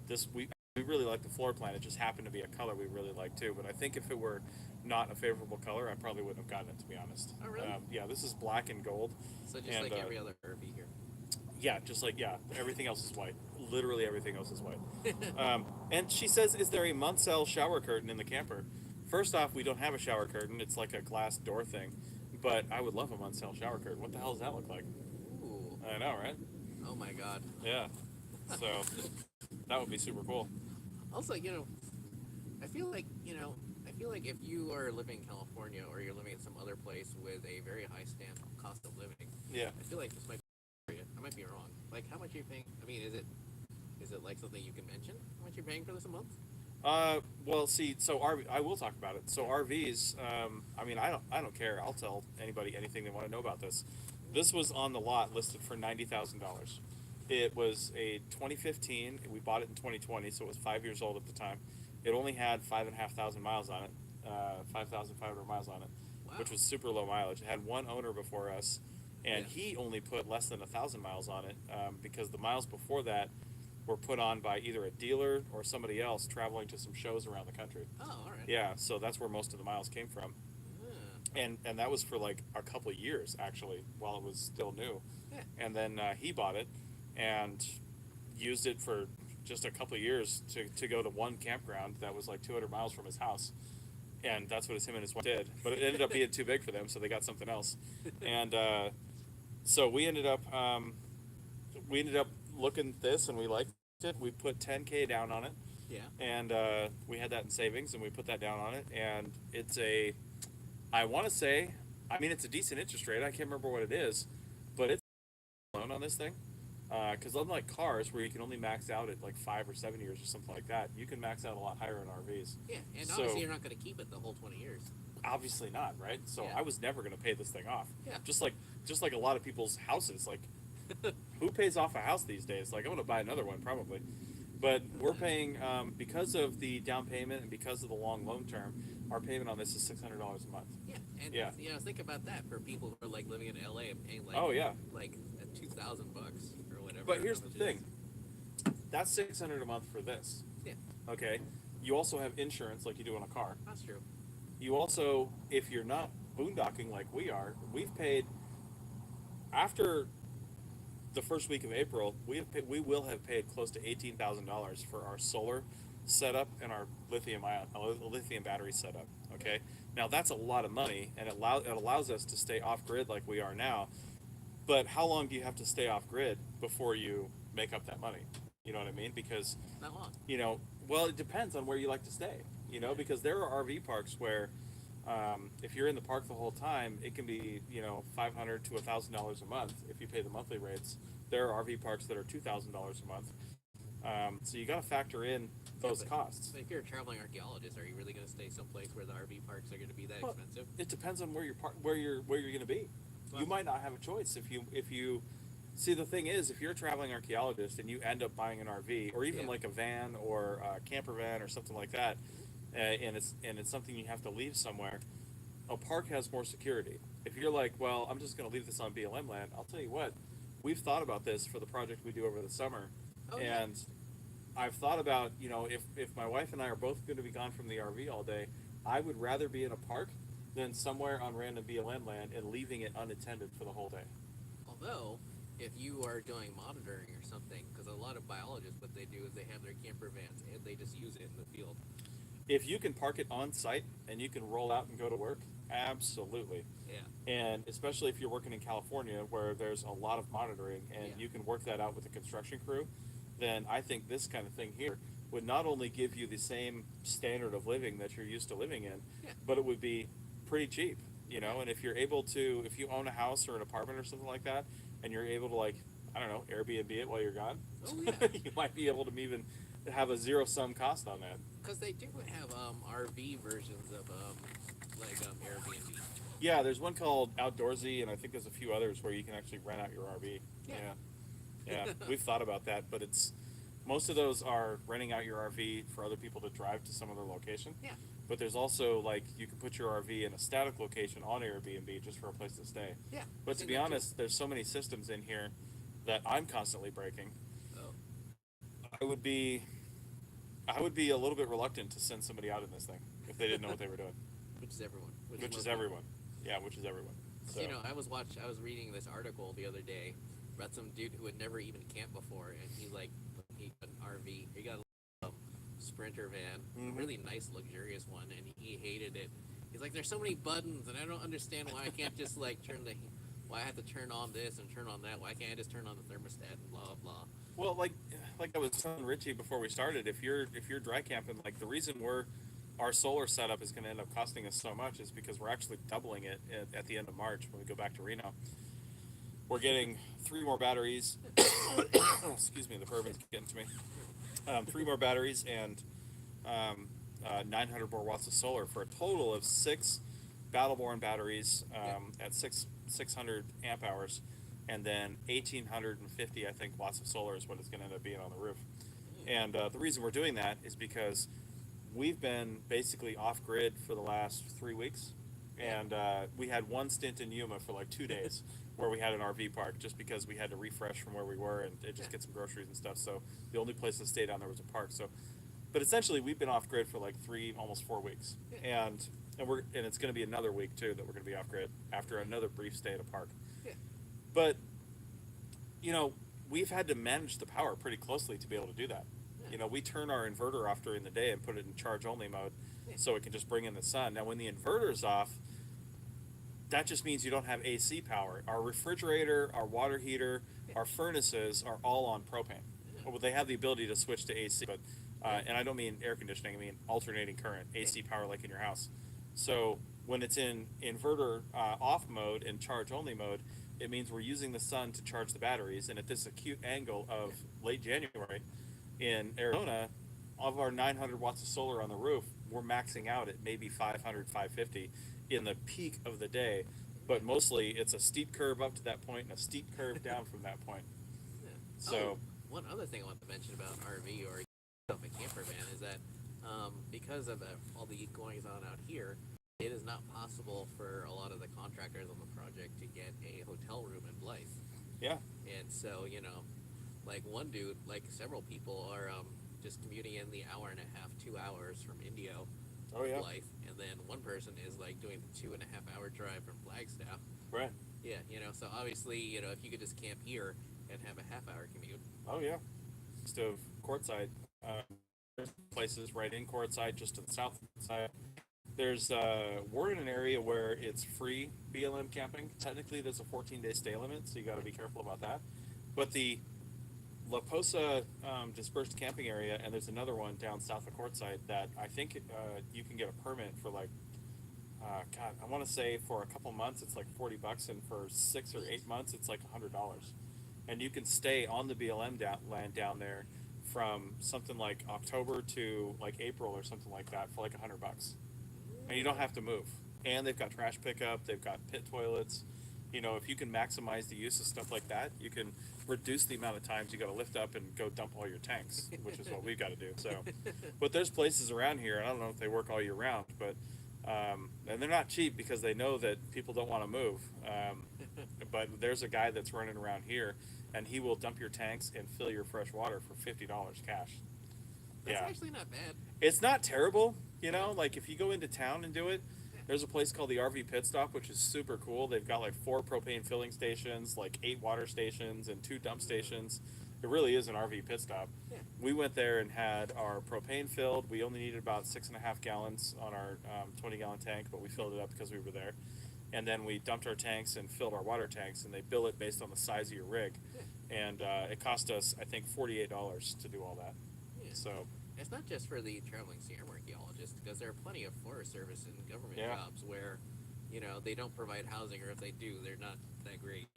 this we really like the floor plan. It just happened to be a color we really like too. But I think if it were not a favorable color, I probably wouldn't have gotten it, to be honest. Oh really? Yeah, this is black and gold. So just and, like every other RV here. Yeah, just like, yeah, everything else is white. Literally everything else is white. And she says, is there a Munsell shower curtain in the camper? First off, we don't have a shower curtain. It's like a glass door thing. But I would love a Munsell shower curtain. What the hell does that look like? Ooh. I know, right? Oh my god. Yeah. So that would be super cool. Also, I feel like if you are living in California or you're living in some other place with a very high cost of living, Yeah. I feel like this might be I might be wrong. Like, how much are you paying? I mean, is it like something you can mention? How much you're paying for this a month? Well, see, so I will talk about it. So RVs, I mean, I don't care. I'll tell anybody anything they want to know about this. This was on the lot listed for $90,000. It was a 2015. We bought it in 2020, so it was 5 years old at the time. It only had 5,500 miles on it, 5,500 miles on it, Wow. which was super low mileage. It had one owner before us, and Yeah. he only put less than 1,000 miles on it because the miles before that were put on by either a dealer or somebody else traveling to some shows around the country. Oh, all right. Yeah, so that's where most of the miles came from. Yeah. And that was for like a couple of years, actually, while it was still new. Yeah. And then he bought it and used it for just a couple of years to go to one campground that was like 200 miles from his house. And that's what him and his wife did. But it ended up being too big for them, so they got something else. And so we ended up looking at this, and we liked it. We put $10K down on it. Yeah. And we had that in savings, and we put that down on it. And it's I want to say, I mean, it's a decent interest rate. I can't remember what it is, but it's a loan on this thing. Because unlike cars, where you can only max out at like 5 or 7 years or something like that, you can max out a lot higher in RVs. Yeah, and So- obviously you're not going to keep it the whole 20 years. Obviously not, right? So Yeah. I was never going to pay this thing off. Yeah. Just like a lot of people's houses. Like, who pays off a house these days? Like, I'm going to buy another one probably. But we're paying because of the down payment and because of the long loan term. Our payment on this is $600 a month. Yeah, and Yeah. think about that for people who are like living in LA and paying like Oh yeah. like $2,000 or whatever. But here's how the much it thing. is. That's $600 a month for this. Yeah, Okay. You also have insurance like you do on a car. that's true. You also, if you're not boondocking like we are, we've paid after the first week of April. We will have paid close to $18,000 for our solar setup and our lithium battery setup. Okay, now that's a lot of money, and it allows us to stay off grid like we are now. But how long do you have to stay off grid before you make up that money? You know what I mean? Because Not long. well, it depends on where you like to stay. Because there are RV parks where if you're in the park the whole time, it can be $500 to $1,000 a month if you pay the monthly rates. There are RV parks that are $2,000 a month. So you got to factor in those but- costs. So if you're a traveling archaeologist, are you really going to stay someplace where the RV parks are going to be that Well, expensive? It depends on where you're going to be. Well- You might not have a choice if you see. The thing is, if you're a traveling archaeologist and you end up buying an RV or even Yeah. like a van or a camper van or something like that, and it's something you have to leave somewhere, a park has more security. If you're like, well, I'm just going to leave this on BLM land, I'll tell you what, we've thought about this for the project we do over the summer, Oh, yeah. and I've thought about, if my wife and I are both going to be gone from the RV all day, I would rather be in a park than somewhere on random BLM land and leaving it unattended for the whole day. Although, if you are doing monitoring or something, because a lot of biologists, what they do is they have their camper vans and they just use it in the field. If you can park it on site and you can roll out and go to work, absolutely. Yeah. And especially if you're working in California where there's a lot of monitoring and Yeah. you can work that out with a construction crew, then I think this kind of thing here would not only give you the same standard of living that you're used to living in, Yeah. but it would be pretty cheap, you know. And if you're able to, if you own a house or an apartment or something like that, and you're able to, like, I don't know, Airbnb it while you're gone, Oh, yeah. you might be able to even have a zero-sum cost on that. Because they do have RV versions of Airbnb. Yeah, there's one called Outdoorsy, and I think there's a few others where you can actually rent out your RV. Yeah. Yeah, we've thought about that, but it's most of those are renting out your RV for other people to drive to some other location. Yeah. But there's also, like, you can put your RV in a static location on Airbnb just for a place to stay. Yeah. But to be honest, there's so many systems in here that I'm constantly breaking. Oh. I would be a little bit reluctant to send somebody out in this thing if they didn't know what they were doing. Which is everyone. Which is everyone. Yeah, which is everyone. So. You know, I was reading this article the other day about some dude who had never even camped before, and he got an RV. He got a Sprinter van, a really nice, luxurious one, and he hated it. He's like, "There's so many buttons, and I don't understand why I can't just why I have to turn on this and turn on that. Why can't I just turn on the thermostat and blah blah." Well, like I was telling Richie before we started, if you're dry camping, like, the reason our solar setup is going to end up costing us so much is because we're actually doubling it at the end of March when we go back to Reno. We're getting 3 more batteries. Excuse me, the bourbon's getting to me. 3 more batteries and 900 more watts of solar for a total of 6 Battleborn batteries at 600 amp hours, and then 1,850, I think, watts of solar is what it's going to end up being on the roof. And the reason we're doing that is because we've been basically off-grid for the last 3 weeks, and we had one stint in Yuma for like 2 days where we had an RV park just because we had to refresh from where we were and just get some groceries and stuff. So the only place to stay down there was a park. So, but essentially we've been off-grid for like 3, almost 4 weeks, and it's going to be another week too that we're going to be off-grid after another brief stay at a park. Yeah. But you know, we've had to manage the power pretty closely to be able to do that. You know, we turn our inverter off during the day and put it in charge only mode so it can just bring in the sun. Now, when the inverter's off, that just means you don't have AC power. Our refrigerator, our water heater, our furnaces are all on propane. Well, they have the ability to switch to AC, but and I don't mean air conditioning, I mean alternating current, AC power like in your house. So when it's in inverter off mode and charge only mode, it means we're using the sun to charge the batteries. And at this acute angle of late January, in Arizona, of our 900 watts of solar on the roof, we're maxing out at maybe 500, 550 in the peak of the day. But mostly it's a steep curve up to that point and a steep curve down from that point. Yeah. So, one other thing I want to mention about RV or a camper van is that because of all the goings on out here, it is not possible for a lot of the contractors on the project to get a hotel room in Blythe. yeah. And so, you know, like one dude, like several people are just commuting in the hour and a half, 2 hours from Indio Oh, yeah. Blythe, and then one person is like doing the 2.5 hour drive from Flagstaff. Right. Yeah, you know, so obviously, you know, if you could just camp here and have a half-hour commute. Oh, yeah. East of Quartzsite. There's places right in Quartzsite, just to the south side. There's we're in an area where it's free BLM camping. Technically, there's a 14-day stay limit, so you got to be careful about that. But the La Posa dispersed camping area, and there's another one down south of Quartzsite that I think you can get a permit for like, God, I want to say for a couple months it's like $40, and for 6 or 8 months it's like $100. And you can stay on the BLM land down there from something like October to like April or something like that for like $100. And you don't have to move. And they've got trash pickup, they've got pit toilets. You know, if you can maximize the use of stuff like that, you can reduce the amount of times you got to lift up and go dump all your tanks, which is what we've got to do. So, but there's places around here, and I don't know if they work all year round, but and they're not cheap because they know that people don't want to move. But there's a guy that's running around here, and he will dump your tanks and fill your fresh water for $50 cash. That's actually not bad. It's not terrible, you know. Like if you go into town and do it, There's a place called the RV Pit Stop, which is super cool. They've got like 4 propane filling stations, like 8 water stations, and 2 dump stations. It really is an RV pit stop. Yeah. We went there and had our propane filled. We only needed about 6.5 gallons on our 20-gallon tank, but we filled it up because we were there. And then we dumped our tanks and filled our water tanks, and they bill it based on the size of your rig. Yeah. And it cost us, I think, $48 to do all that. Yeah. So it's not just for the traveling CM archaeologists, because there are plenty of Forest Service and government Yeah. jobs where, you know, they don't provide housing, or if they do, they're not that great.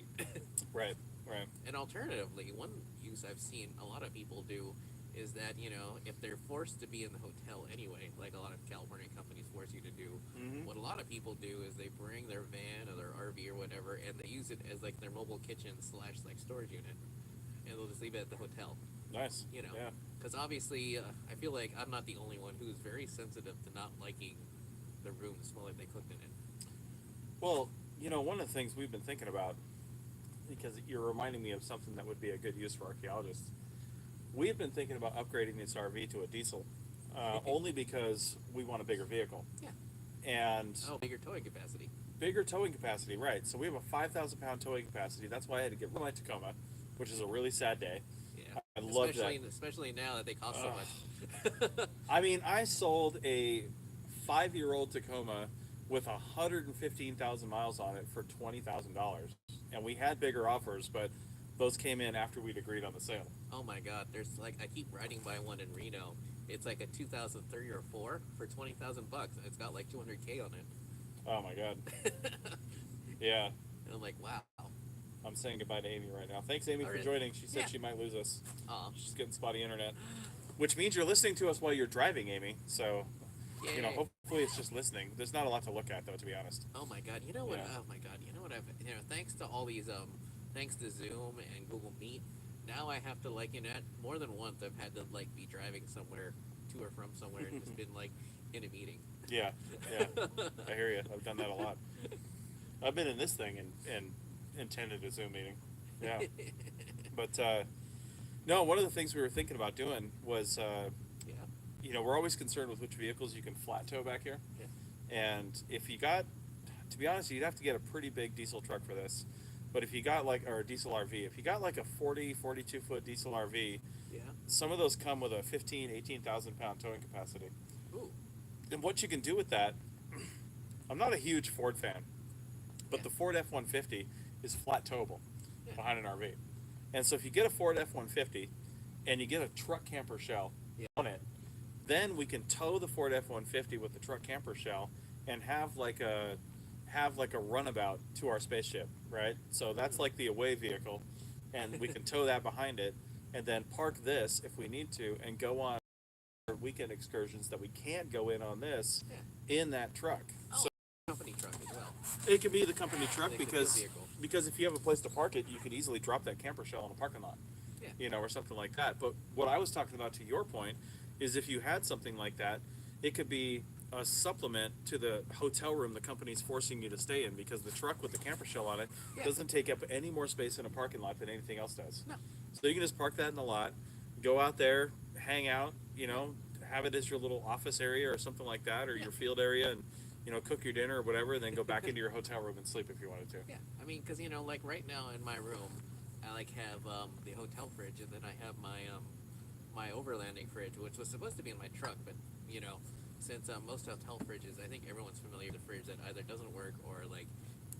right, right. And alternatively, one use I've seen a lot of people do is that, you know, if they're forced to be in the hotel anyway, like a lot of California companies force you to do, what a lot of people do is they bring their van or their RV or whatever, and they use it as like their mobile kitchen / like storage unit, and they'll just leave it at the hotel. Nice. You know, Yeah. because obviously I feel like I'm not the only one who's very sensitive to not liking the room smell like they cooked in it. Well, you know, one of the things we've been thinking about, because you're reminding me of something that would be a good use for archaeologists, we've been thinking about upgrading this RV to a diesel, only because we want a bigger vehicle. Yeah. And Bigger towing capacity. bigger towing capacity, right. So we have a 5,000 pound towing capacity. That's why I had to get rid of my Tacoma, which is a really sad day. Yeah. I love that. Especially now that they cost so much. I mean, I sold a 5-year-old Tacoma with 115,000 miles on it for $20,000, and we had bigger offers, but those came in after we'd agreed on the sale. Oh my God! There's like, I keep riding by one in Reno. It's like a 2003 or 4 for $20,000, and it's got like 200K on it. Oh my God. Yeah. And I'm like, wow. I'm saying goodbye to Amy right now. Thanks, Amy, All for right. joining. She said Yeah. she might lose us. She's getting spotty internet, which means you're listening to us while you're driving, Amy. So, you know, Yay. hopefully it's just listening. There's not a lot to look at, though, to be honest. Oh my God! You know what? Yeah. Oh my God! You know what? Thanks to all these thanks to Zoom and Google Meet, now I have to, like, you know, more than once I've had to like be driving somewhere to or from somewhere and just been like in a meeting. Yeah, yeah. I hear you. I've done that a lot. I've been in this thing and attended a Zoom meeting. Yeah. But, no, one of the things we were thinking about doing was, Yeah. you know, we're always concerned with which vehicles you can flat tow back here. Yeah. And if you got, to be honest, you'd have to get a pretty big diesel truck for this. But if you got or a diesel RV, if you got like a 42 foot diesel RV, Yeah. some of those come with a 18,000 pound towing capacity. Ooh. And what you can do with that, I'm not a huge Ford fan, but Yeah. the Ford F-150 is flat towable Yeah. behind an RV. And so if you get a Ford F-150 and you get a truck camper shell Yeah. on it, then we can tow the Ford F-150 with the truck camper shell and have like a runabout to our spaceship, right? So that's like the away vehicle, and we can tow that behind it and then park this if we need to and go on weekend excursions that we can't go in on this in that truck. Oh, So company truck as well. it can be the company truck Like the because vehicle. if you have a place to park it, you could easily drop that camper shell in a parking lot. Yeah. You know, or something like that. But what I was talking about, to your point, is if you had something like that, it could be a supplement to the hotel room the company's forcing you to stay in, because the truck with the camper shell on it Yeah. doesn't take up any more space in a parking lot than anything else does. No. So you can just park that in the lot, go out there, hang out, you know, have it as your little office area or something like that, or your field area, and, you know, cook your dinner or whatever, and then go back into your hotel room and sleep if you wanted to. Yeah. I mean, because, you know, like right now in my room, I like have the hotel fridge, and then I have my my overlanding fridge, which was supposed to be in my truck, but, you know, since most hotel fridges, I think everyone's familiar with the fridge that either doesn't work or like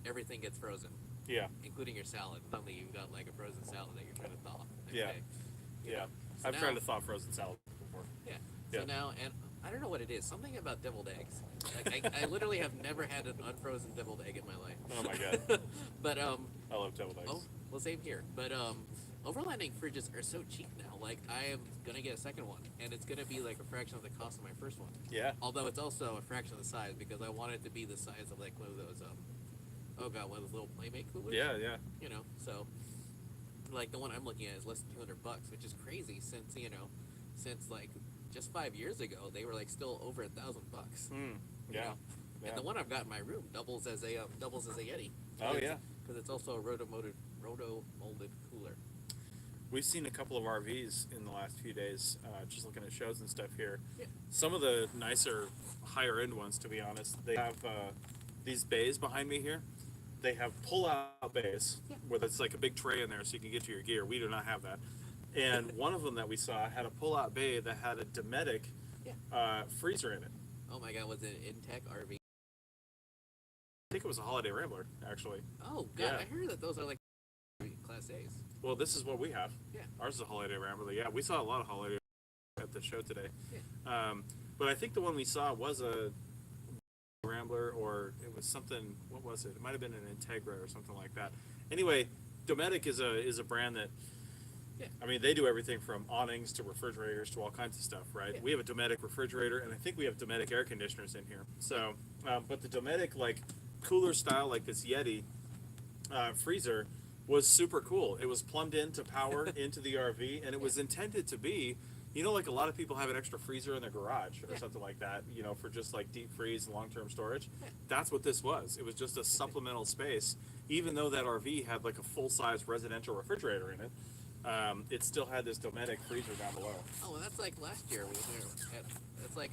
everything gets frozen, Yeah. including your salad. Suddenly you've got like a frozen salad that you're trying to thaw. next Yeah. day, you Yeah. know? So I've now- tried to thaw frozen salad before. Yeah. Yeah. So now, and I don't know what it is. Something about deviled eggs. Like I literally have never had an unfrozen deviled egg in my life. Oh my God. But I love deviled eggs. oh, well, same here. But overlanding fridges are so cheap now. Like I am gonna get a second one, and it's gonna be like a fraction of the cost of my first one. Yeah. Although it's also a fraction of the size, because I want it to be the size of like one of those one of those little Playmate coolers. Yeah, yeah. You know, so like the one I'm looking at is less than $200, which is crazy since like just 5 years ago they were like still over $1,000. Yeah. know? Yeah. And the one I've got in my room doubles as a Yeti. Oh, yeah. Because it's also a roto molded cooler. We've seen a couple of RVs in the last few days, just looking at shows and stuff here. Yeah. Some of the nicer, higher end ones, to be honest, they have these bays behind me here. They have pull-out bays Yeah. where it's like a big tray in there so you can get to your gear. We do not have that. And one of them that we saw had a pull-out bay that had a Dometic Yeah. freezer in it. Oh my God, was it Intech RV? I think it was a Holiday Rambler, actually. Oh God, Yeah. I heard that those are like Class A's. Well, this is what we have. Yeah. Ours is a Holiday Rambler. Yeah, we saw a lot of Holiday at the show today. Yeah. But I think the one we saw was a Rambler, or it was something. What was it? It might have been an Integra or something like that. Anyway, Dometic is a brand that. Yeah. I mean, they do everything from awnings to refrigerators to all kinds of stuff, right? Yeah. We have a Dometic refrigerator, and I think we have Dometic air conditioners in here. So, but the Dometic, like, cooler style, like this Yeti freezer, was super cool. It was plumbed into power into the RV, and it was intended to be, you know, like a lot of people have an extra freezer in their garage or Yeah. something like that, you know, for just like deep freeze and long-term storage. Yeah. That's what this was. It was just a supplemental space. Even though that RV had like a full-size residential refrigerator in it, it still had this Dometic freezer down below. Oh, well, that's like last year we were at. It's like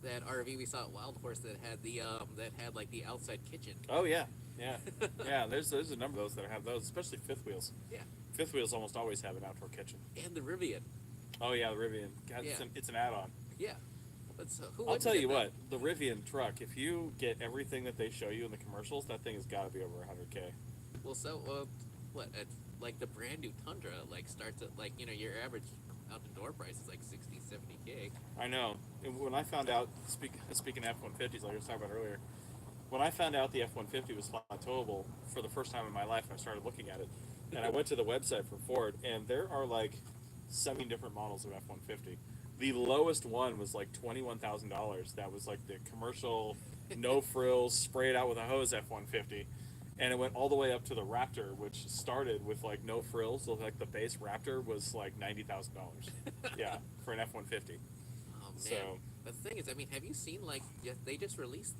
that RV we saw at Wild Horse that had the that had like the outside kitchen. Oh yeah, yeah, yeah. There's a number of those that have those, especially fifth wheels. Yeah. Fifth wheels almost always have an outdoor kitchen. And the Rivian. Oh yeah, the Rivian. God, Yeah. it's an add-on. Yeah. But so, who I'll wouldn't tell get you that? what, the Rivian truck. If you get everything that they show you in the commercials, that thing has got to be over 100K. Well, so what? At, like the brand new Tundra, like starts at like your average out the door price is like 60, 70K. I know. And when I found out, speaking of F-150s, like I was talking about earlier, when I found out the F-150 was flat towable for the first time in my life, I started looking at it, and I went to the website for Ford, and there are like 7 different models of F-150. The lowest one was like $21,000. That was like the commercial, no frills, spray it out with a hose F-150. And it went all the way up to the Raptor, which started with like no frills. So like the base Raptor was like $90,000. Yeah, for an F-150. Oh man. So The thing is, I mean, have you seen like they just released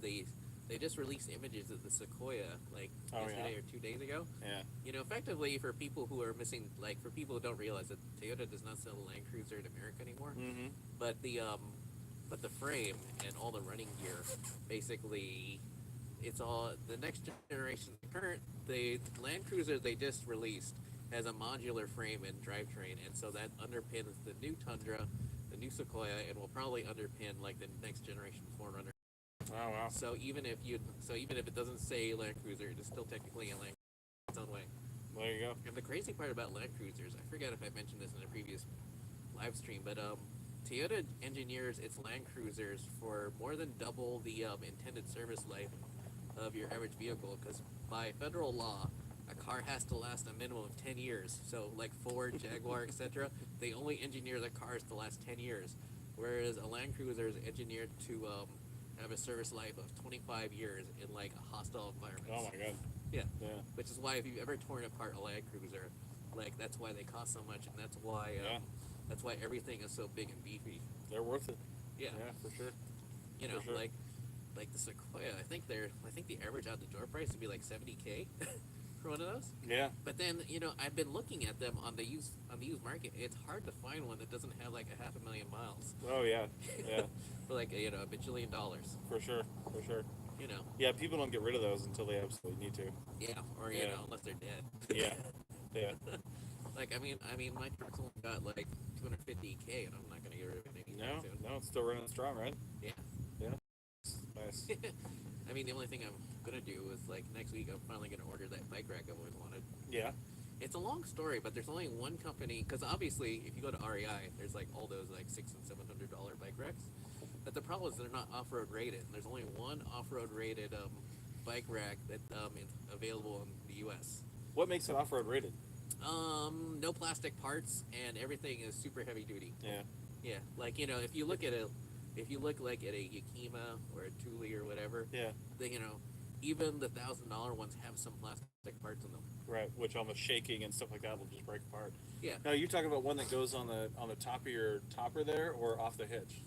images of the Sequoia like yesterday or 2 days ago? yeah, You know, effectively for people who are missing, like for people who don't realize that Toyota does not sell a Land Cruiser in America anymore. mm-hmm. But the frame and all the running gear, basically, it's all the next generation. The Land Cruiser they just released has a modular frame and drivetrain, and so that underpins the new Tundra, the new Sequoia, and will probably underpin like the next generation 4Runner. Oh wow. So even if it doesn't say Land Cruiser, it is still technically a Land Cruiser its own way. There you go. And the crazy part about Land Cruisers, I forget if I mentioned this in a previous live stream, but Toyota engineers its Land Cruisers for more than double the intended service life of your average vehicle, because by federal law, a car has to last a minimum of 10 years. So like Ford, Jaguar, etc., they only engineer their cars to last 10 years, whereas a Land Cruiser is engineered to have a service life of 25 years in like a hostile environment. Oh my god. Yeah. Yeah. Which is why if you've ever torn apart a Land Cruiser, like that's why they cost so much, and that's why everything is so big and beefy. They're worth it. Yeah. Yeah, for sure. You know, For sure. like the Sequoia, I think the average out the door price would be like 70K for one of those. Yeah. But then, I've been looking at them on the used market. It's hard to find one that doesn't have like 500,000 miles Oh yeah. Yeah. for like a bajillion dollars. For sure. For sure. You know. Yeah, people don't get rid of those until they absolutely need to. Yeah, or Yeah. unless they're dead. Yeah. Yeah. Like I mean, my truck's only got like 250K, and I'm not gonna get rid of it anytime soon. No, it's still running strong, right? Yeah. Yeah. Nice. I mean, the only thing I'm gonna do is like next week I'm finally gonna order that bike rack I've always wanted. Yeah. It's a long story, but there's only one company, because obviously if you go to REI, there's like all those like $600 and $700 bike racks. But the problem is they're not off-road rated. And there's only one off-road rated bike rack that is available in the U.S. What makes it off-road rated? No plastic parts, and everything is super heavy duty. Yeah. Yeah, like if you look like at a Yakima or a Thule or whatever, Yeah. they even the $1,000 ones have some plastic parts in them. Right. Which on the shaking and stuff like that will just break apart. Yeah. Now you're talking about one that goes on the top of your topper there, or off the hitch.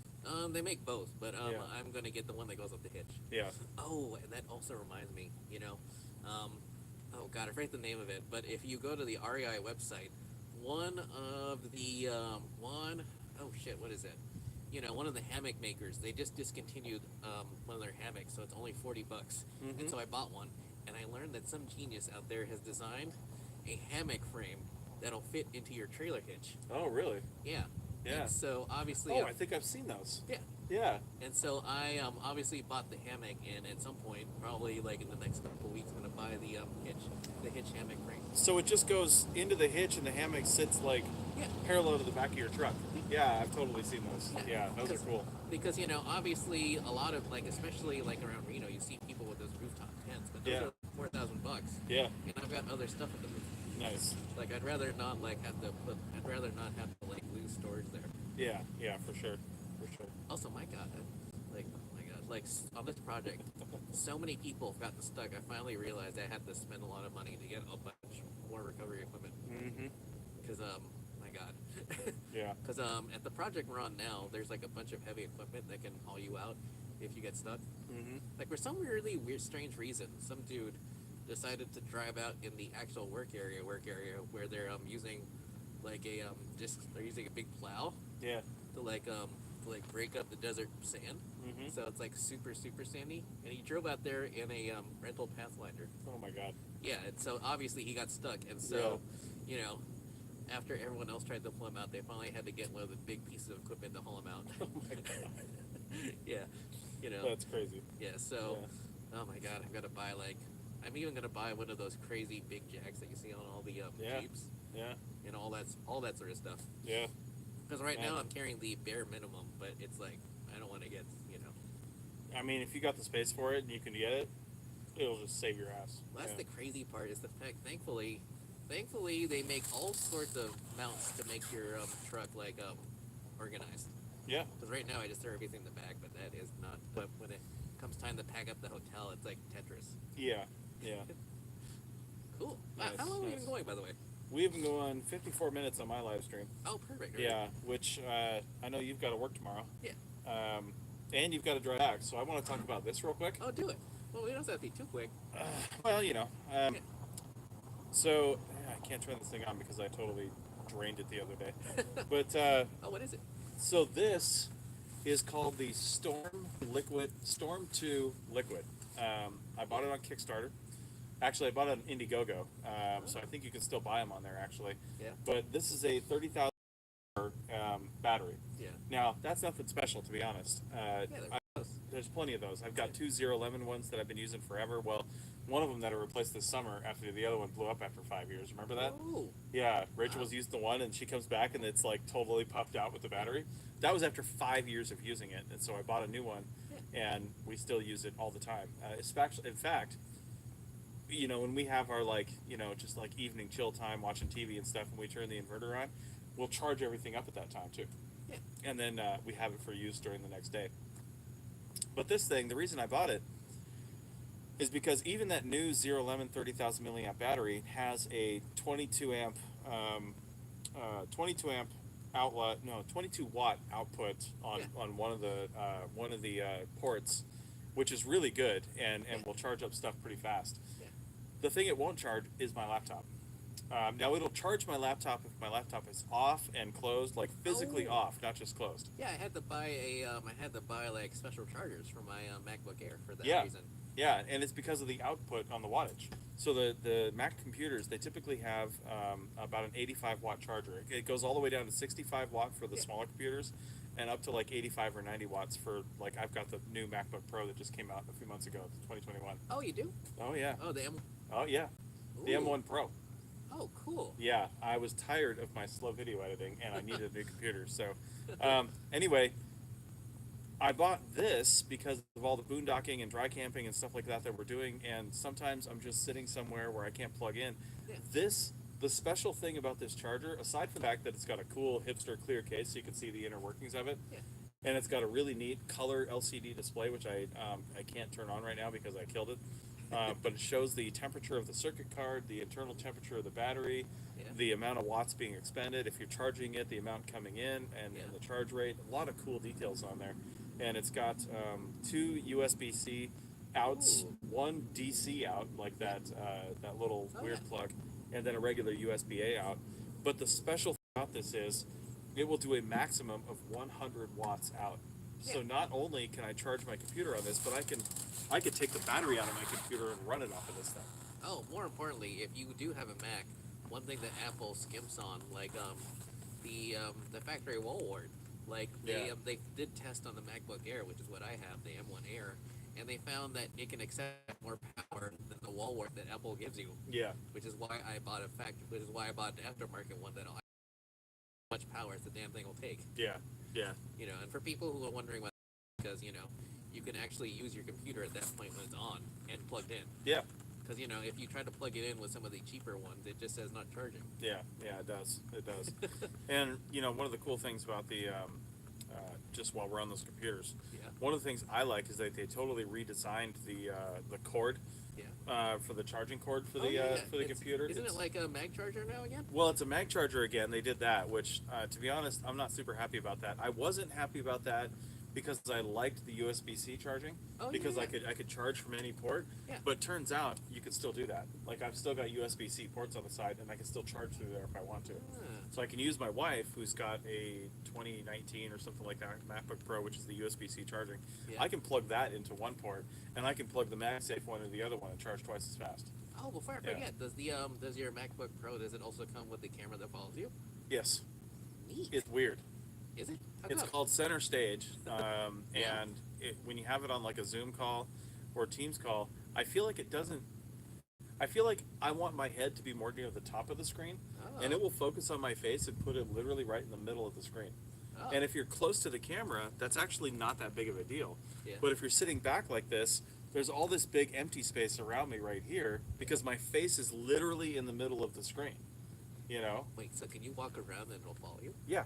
They make both, but Yeah. I'm gonna get the one that goes up the hitch. Yeah. Oh, and that also reminds me, oh god, I forget the name of it, but if you go to the REI website, one of the one oh shit, what is it? One of the hammock makers. They just discontinued one of their hammocks, so it's only $40. Mm-hmm. And so I bought one, and I learned that some genius out there has designed a hammock frame that'll fit into your trailer hitch. Oh, really? Yeah. Yeah. And so obviously. Oh, I think I've seen those. Yeah. Yeah. And so I obviously bought the hammock, and at some point, probably like in the next couple of weeks, I'm gonna buy the hitch hammock frame. So it just goes into the hitch, and the hammock sits like Yeah. parallel to the back of your truck. Yeah, I've totally seen those. Yeah, those are cool. Because obviously a lot of especially around Reno, you see people with those rooftop tents, but those are $4,000. Yeah. And I've got other stuff at the roof. Nice. I'd rather not have to lose storage there. Yeah, yeah, for sure. Also, my God, on this project, so many people have gotten stuck. I finally realized I had to spend a lot of money to get a bunch more recovery equipment. Mm-hmm. Because, my God. Yeah. Because at the project we're on now, there's a bunch of heavy equipment that can haul you out if you get stuck. Mm-hmm. For some really weird, strange reason, some dude decided to drive out in the actual work area where they're using they're using a big plow. Yeah. To break up the desert sand. Mm-hmm. So it's super sandy, and he drove out there in a rental Pathfinder. Oh my God. Yeah, and so obviously he got stuck, and so after everyone else tried to pull him out, they finally had to get one of the big pieces of equipment to haul him out. Oh my God. Yeah, That's crazy. Yeah, so oh my God, I've got to buy I'm even gonna buy one of those crazy big jacks that you see on all the Jeeps. Yeah. And all that sort of stuff. Yeah. Because right now I'm carrying the bare minimum, but it's I don't want to get I mean, if you got the space for it and you can get it, it'll just save your ass. Well, that's the crazy part is the fact. Thankfully, they make all sorts of mounts to make your truck organized. Yeah. Because right now I just throw everything in the bag, but that is not. But when it comes time to pack up the hotel, it's like Tetris. Yeah. Yeah. Cool. Nice, How long have we been going, by the way? We've been going 54 minutes on my live stream. Oh, perfect. Right? Yeah, which I know you've got to work tomorrow. Yeah. And you've got to drive back, so I want to talk about this real quick. Oh, do it. Well, we don't have to be too quick. Well, So I can't turn this thing on because I totally drained it the other day. But oh, what is it? So this is called the Storm 2 Liquid. I bought it on Kickstarter. Actually, I bought it on Indiegogo, so I think you can still buy them on there, actually. Yeah. But this is a 30,000 battery. Yeah. Now, that's nothing special, to be honest. There's plenty of those. I've got two 011 ones that I've been using forever. Well, one of them that I replaced this summer after the other one blew up after 5 years. Remember that? Oh. Yeah, Rachel was using the one, and she comes back, and it's totally popped out with the battery. That was after 5 years of using it, and so I bought a new one, and we still use it all the time. In fact, when we have our just evening chill time watching TV and stuff, and we turn the inverter on, we'll charge everything up at that time too. Yeah. And then we have it for use during the next day. But this thing, the reason I bought it is because even that new 011 30,000 milliamp battery has a 22 watt output on one of the ports, which is really good and will charge up stuff pretty fast. Yeah. The thing it won't charge is my laptop. Now it'll charge my laptop if my laptop is off and closed, physically off, not just closed. Yeah, I had to buy special chargers for my MacBook Air for that reason. Yeah, and it's because of the output on the wattage. So the Mac computers, they typically have about an 85 watt charger. It goes all the way down to 65 watt for the smaller computers, and up to 85 or 90 watts for I've got the new MacBook Pro that just came out a few months ago, 2021. Oh, you do? Oh yeah. Oh, the M. Oh yeah. The M1 Pro. Oh, cool. Yeah, I was tired of my slow video editing, and I needed a new computer. So, anyway, I bought this because of all the boondocking and dry camping and stuff like that we're doing, and sometimes I'm just sitting somewhere where I can't plug in. Yeah. The special thing about this charger, aside from the fact that it's got a cool hipster clear case so you can see the inner workings of it, and it's got a really neat color LCD display, which I can't turn on right now because I killed it. But it shows the temperature of the circuit card, the internal temperature of the battery, the amount of watts being expended, if you're charging it, the amount coming in, and the charge rate. A lot of cool details on there. And it's got two USB-C outs, one DC out, that little weird plug, and then a regular USB-A out. But the special thing about this is it will do a maximum of 100 watts out. So not only can I charge my computer on this, but I could take the battery out of my computer and run it off of this thing. Oh, more importantly, if you do have a Mac, one thing that Apple skimps on, like the factory wall wart, like they did test on the MacBook Air, which is what I have, the M1 Air, and they found that it can accept more power than the wall wart that Apple gives you. Yeah. Which is why I bought an aftermarket one that'll much power as the damn thing will take. Yeah. Yeah. You know, and for people who are wondering why, because you know, you can actually use your computer at that point when it's on and plugged in. Yeah. Because you know, if you try to plug it in with some of the cheaper ones, it just says not charging. Yeah, yeah, it does. It does. And you know, one of the cool things about the just while we're on those computers, one of the things I like is that they totally redesigned the cord. For the charging cord for the computer. Isn't it like a mag charger now again? Well, it's a mag charger again. They did that, which to be honest, I'm not super happy about that. I wasn't happy about that because I liked the USB-C charging because I could charge from any port. Yeah. But turns out you can still do that. Like I've still got USB-C ports on the side, and I can still charge through there if I want to. So I can use my wife, who's got a 2019 or something like that MacBook Pro, which is the USB-C charging. Yeah. I can plug that into one port, and I can plug the MagSafe one into the other one and charge twice as fast. Oh, before I forget, does your MacBook Pro, does it also come with the camera that follows you? Yes. Neat. It's weird. Is it? It's called Center Stage, and when you have it on like a Zoom call or a Teams call, I feel like it doesn't. I feel like I want my head to be more near the top of the screen, and it will focus on my face and put it literally right in the middle of the screen. Oh. And if you're close to the camera, that's actually not that big of a deal. Yeah. But if you're sitting back like this, there's all this big empty space around me right here because my face is literally in the middle of the screen. You know? Wait, so can you walk around and it'll follow you? Yeah.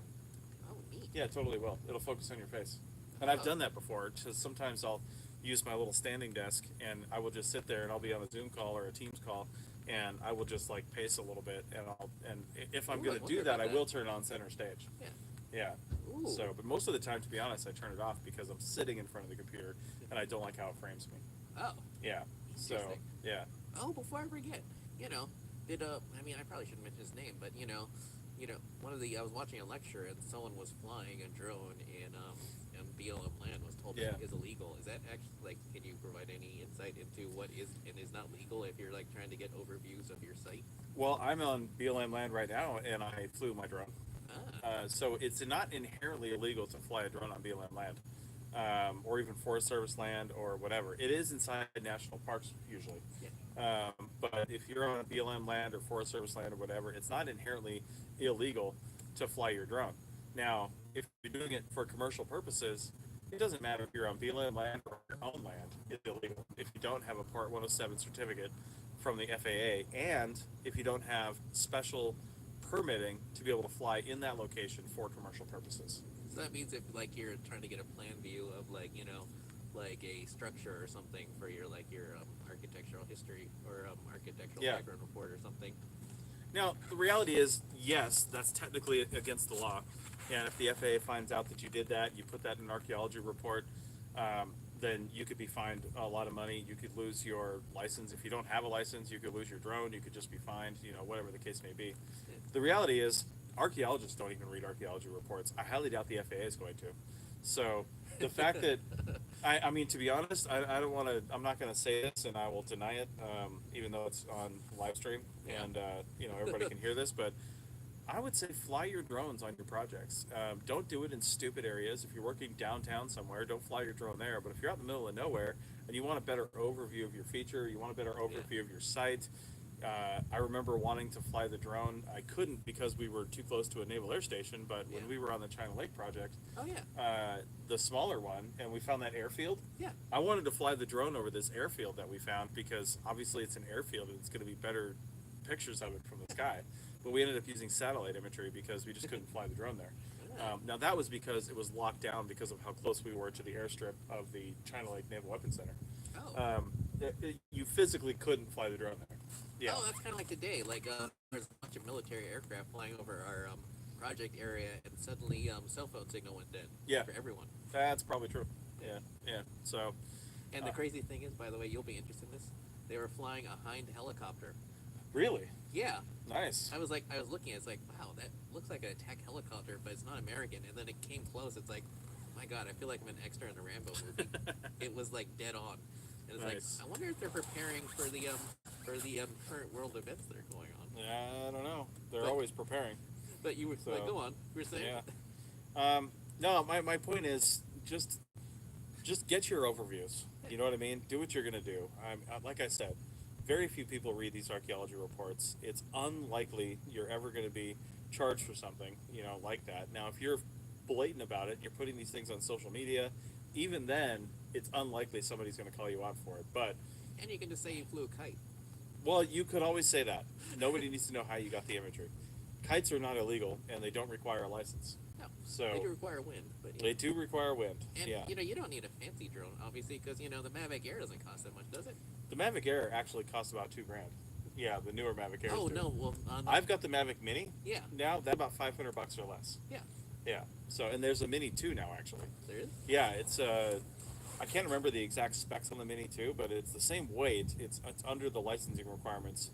Oh, neat. Yeah, it totally will. It'll focus on your face. And I've done that before. Just sometimes I'll use my little standing desk and I will just sit there and I'll be on a Zoom call or a Teams call and I will just like pace a little bit and if I'm going to do that, I will turn on Center Stage. Yeah. Yeah. Ooh. So, but most of the time, to be honest, I turn it off because I'm sitting in front of the computer and I don't like how it frames me. Oh. Yeah. So, yeah. Oh, before I forget, you know, I mean, I probably shouldn't mention his name, but you know, I was watching a lecture and someone was flying a drone in BLM land was told that is illegal. Is that actually, like, can you provide any insight into what is and is not legal if you're like trying to get overviews of your site? Well, I'm on BLM land right now and I flew my drone. So it's not inherently illegal to fly a drone on BLM land, or even Forest Service land or whatever. It is inside national parks usually. Yeah. But if you're on BLM land or Forest Service land or whatever, it's not inherently illegal to fly your drone. Now, if you're doing it for commercial purposes, it doesn't matter if you're on BLM land or your own land, it's illegal if you don't have a Part 107 certificate from the FAA and if you don't have special permitting to be able to fly in that location for commercial purposes. So that means if like you're trying to get a plan view of like, you know, like a structure or something for your architectural history or architectural background report or something. Now, the reality is, yes, that's technically against the law. And if the FAA finds out that you did that, you put that in an archaeology report, then you could be fined a lot of money. You could lose your license. If you don't have a license, you could lose your drone. You could just be fined, you know, whatever the case may be. The reality is, archaeologists don't even read archaeology reports. I highly doubt the FAA is going to. So the fact that, I mean, to be honest, I don't want to, I'm not going to say this and I will deny it, even though it's on Livestream and, you know, everybody can hear this, but I would say fly your drones on your projects. Don't do it in stupid areas. If you're working downtown somewhere, don't fly your drone there. But if you're out in the middle of nowhere and you want a better overview of your feature, you want a better overview of your site. I remember wanting to fly the drone. I couldn't because we were too close to a naval air station, but when we were on the China Lake project, the smaller one, and we found that airfield, I wanted to fly the drone over this airfield that we found because obviously it's an airfield and it's going to be better pictures of it from the sky. But we ended up using satellite imagery because we just couldn't fly the drone there. Now that was because it was locked down because of how close we were to the airstrip of the China Lake Naval Weapons Center. You physically couldn't fly the drone there. Yeah. Oh, that's kind of like today. Like there's a bunch of military aircraft flying over our project area, and suddenly cell phone signal went dead. Yeah. For everyone. That's probably true. Yeah. So. And the crazy thing is, by the way, you'll be interested in this. They were flying a Hind helicopter Really? Yeah, Nice. I was looking. It's like, wow, that looks like an attack helicopter, but it's not American. And then it came close. It's like, my God, I feel like I'm an extra in a Rambo movie. It was like dead on. And it's Nice. like, I wonder if they're preparing for the current world events that are going on. Yeah, I don't know. They're But- always preparing. But you were So, like, go on. You were saying, Yeah. No, my point is just get your overviews. You know what I mean? Do what you're gonna do. Like I said, very few people read these archaeology reports. It's unlikely you're ever going to be charged for something, like that. Now, if you're blatant about it, you're putting these things on social media, even then, it's unlikely somebody's going to call you out for it. But, and you can just say you flew a kite. well, you could always say that. Nobody needs to know how you got the imagery. Kites are not illegal, and they don't require a license. No, So they do require wind, but they do require wind. and Yeah. you don't need a fancy drone, obviously, because the Mavic Air doesn't cost that much, does it? The Mavic Air actually costs about $2,000. Yeah, the newer Mavic Airs. Oh do. no, well, I've got the Mavic Mini. yeah, Now that about $500 or less. yeah, Yeah. So and there's a Mini 2 now actually. there is. Yeah, it's I can't remember the exact specs on the Mini 2, but it's the same weight. It's under the licensing requirements.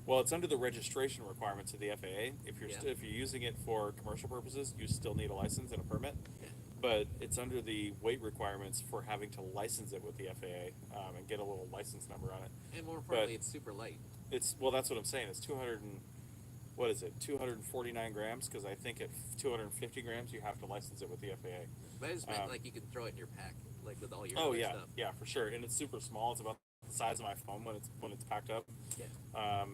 Well, it's under the registration requirements of the FAA. If you're Yeah. if you're using it for commercial purposes, you still need a license and a permit. Yeah. But it's under the weight requirements for having to license it with the FAA and get a little license number on it. And more importantly, it's super light. It's that's what I'm saying. It's 200 and what is it? 249 grams because I think at 250 grams you have to license it with the FAA. But I just meant like you can throw it in your pack, like with all your Oh other yeah, stuff. yeah, for sure. And it's super small. It's about the size of my phone when it's packed up. Yeah.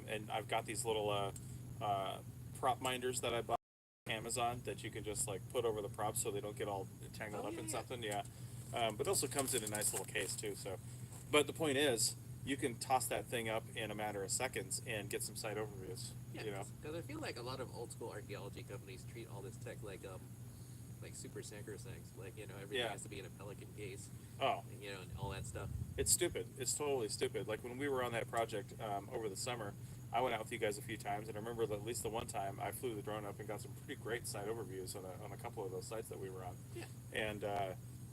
And I've got these little prop minders that I bought on Amazon that you can just like put over the props so they don't get all tangled up in something. Yeah. But it also comes in a nice little case too. So, but the point is, you can toss that thing up in a matter of seconds and get some site overviews. Yeah, because I feel like a lot of old school archaeology companies treat all this tech like super sacrosanct. Like everything Yeah. has to be in a Pelican case. Oh, And, and all that stuff. it's stupid. It's totally stupid. Like when we were on that project over the summer, I went out with you guys a few times, and I remember that at least the one time I flew the drone up and got some pretty great site overviews on a couple of those sites that we were on. Yeah. And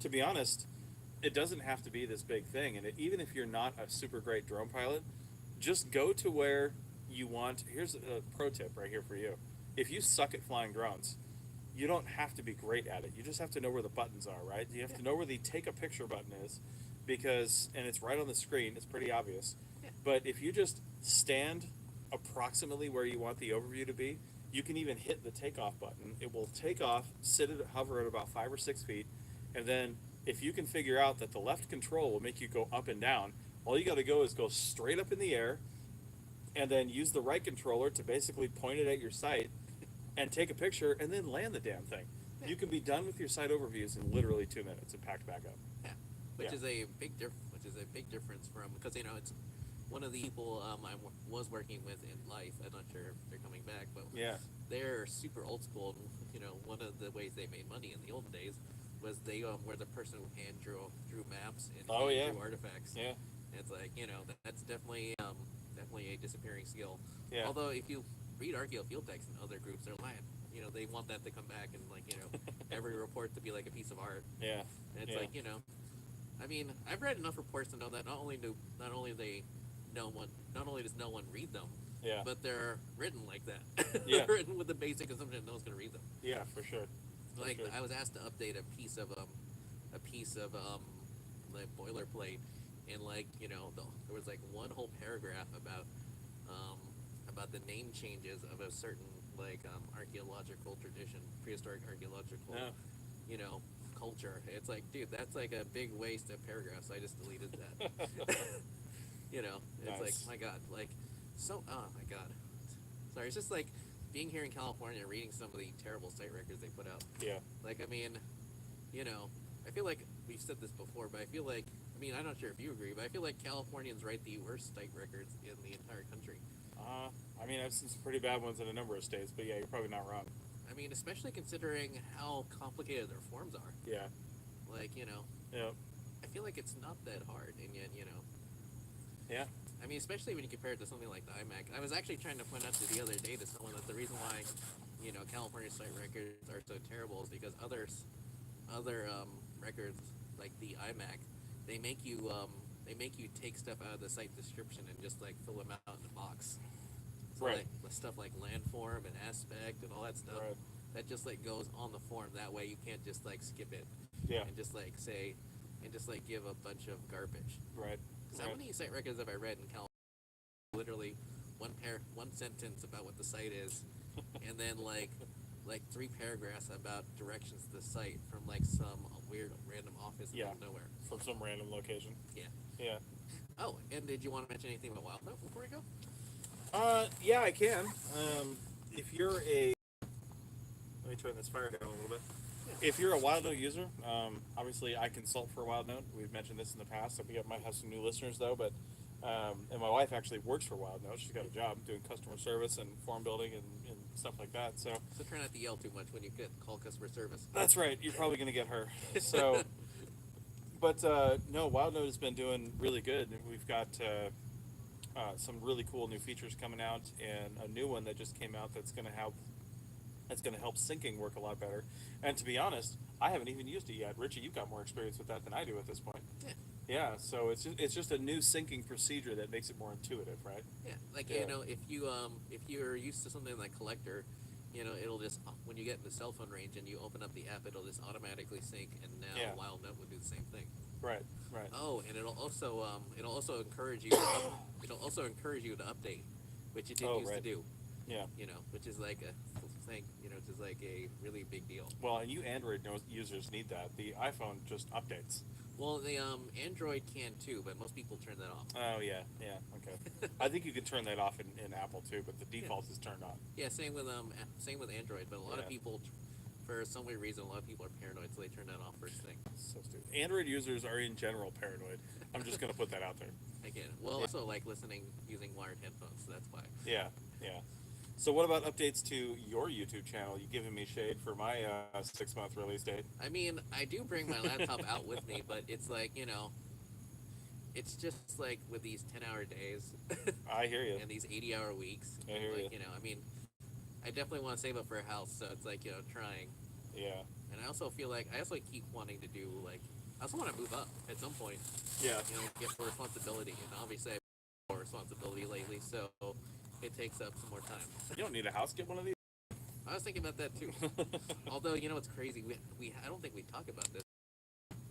to be honest, it doesn't have to be this big thing. And even if you're not a super great drone pilot, just go to where you want. Here's a pro tip right here for you. If you suck at flying drones, you don't have to be great at it. You just have to know where the buttons are, right? You have to know where the take a picture button is and it's right on the screen. It's pretty obvious. Yeah. But if you just stand approximately where you want the overview to be, you can even hit the takeoff button. It will take off, hover at about 5 or 6 feet, and then if you can figure out that the left control will make you go up and down, all you got to go is go straight up in the air, and then use the right controller to basically point it at your site, and take a picture, and then land the damn thing. Yeah. You can be done with your site overviews in literally 2 minutes and packed back up. Yeah. Which Yeah. is a big difference from because it's one of the people was working with in life. I'm not sure if they're coming back, but Yeah. they're super old school. One of the ways they made money in the old days was they were the person who hand drew maps and Oh, yeah. drew artifacts. Yeah. And it's like that's definitely a disappearing skill. Yeah. Although if you read Archaeo Field Techs and other groups, they're lying. They want that to come back and every report to be like a piece of art. Yeah. And it's Yeah. like I mean, I've read enough reports to know that not only does no one read them, Yeah. but they're written like that. Yeah. They're written with the basic assumption no one's gonna read them. Yeah, for sure. Like sure. I was asked to update a piece of the boilerplate, and there was like one whole paragraph about the name changes of a certain archaeological tradition, prehistoric archaeological Yeah. culture. It's like, dude, that's like a big waste of paragraphs. I just deleted that. It's like, Nice. my God, oh my God. Sorry, it's just like being here in California and reading some of the terrible site records they put out. Yeah. Like, I mean, I feel like we've said this before, but I'm not sure if you agree, but I feel like Californians write the worst site records in the entire country. I've seen some pretty bad ones in a number of states, but yeah, you're probably not wrong. I mean, especially considering how complicated their forms are. Yeah. Yeah. I feel like it's not that hard, and yet, Yeah. I mean, especially when you compare it to something like the iMac. I was actually trying to point out the other day to someone that the reason why, California site records are so terrible is because other records like the iMac, they make you take stuff out of the site description and just fill them out in a box. So Right. like stuff like landform and aspect and all that stuff. Right. That just like goes on the form. That way you can't just like skip it Yeah. and just like say and just like give a bunch of garbage. Right. Because how many site records have I read in California? Literally one sentence about what the site is, and then like 3 paragraphs about directions to the site from like some weird random office in the middle of nowhere. From some random location. Yeah. Yeah. Oh, and did you want to mention anything about Wild Note before we go? Yeah, I can. If you're a, let me turn this fire down a little bit. If you're a WildNote user, obviously I consult for WildNote. We've mentioned this in the past. We might have some new listeners though, but and my wife actually works for WildNote. She's got a job doing customer service and form building and stuff like that. So try not to yell too much when you call customer service. That's right. You're probably going to get her. So, but no, WildNote has been doing really good. We've got some really cool new features coming out, and a new one that just came out that's going to help. That's going to help syncing work a lot better. And to be honest, I haven't even used it yet. Richie, you've got more experience with that than I do at this point. Yeah. Yeah. So it's just a new syncing procedure that makes it more intuitive, right? Yeah. Like you know, if you're used to something like Collector, you know, it'll just when you get in the cell phone range and you open up the app, it'll just automatically sync, and now WildNote will do the same thing. Right. Right. Oh, and it'll also encourage you. It'll also encourage you to update, which it didn't used to do. Yeah. You know, which is like a thing. You know, which is like a really big deal. Well, and you Android users need that. The iPhone just updates. Well, the Android can too, but most people turn that off. Oh yeah, okay. I think you can turn that off in Apple too, but the default is turned on. Yeah, same with Android, but a lot of people, for some weird reason, a lot of people are paranoid, so they turn that off first thing. So stupid. Android users are in general paranoid. I'm just gonna put that out there. Again, well, also like using wired headphones, so that's why. Yeah, yeah. So what about updates to your YouTube channel? You giving me shade for my 6-month release date? I mean, I do bring my laptop out with me, but it's like, you know, it's just like with these 10-hour days. I hear you. And these 80-hour weeks. I hear you. You know, I mean, I definitely want to save up for a house, so it's like, you know, trying. Yeah. And I also feel like, I also keep wanting to do, like, I also want to move up at some point. Yeah. You know, get more responsibility, and obviously I have more responsibility lately, so it takes up some more time. You don't need a house. Get one of these. I was thinking about that too. Although, you know what's crazy? I don't think we talk about this.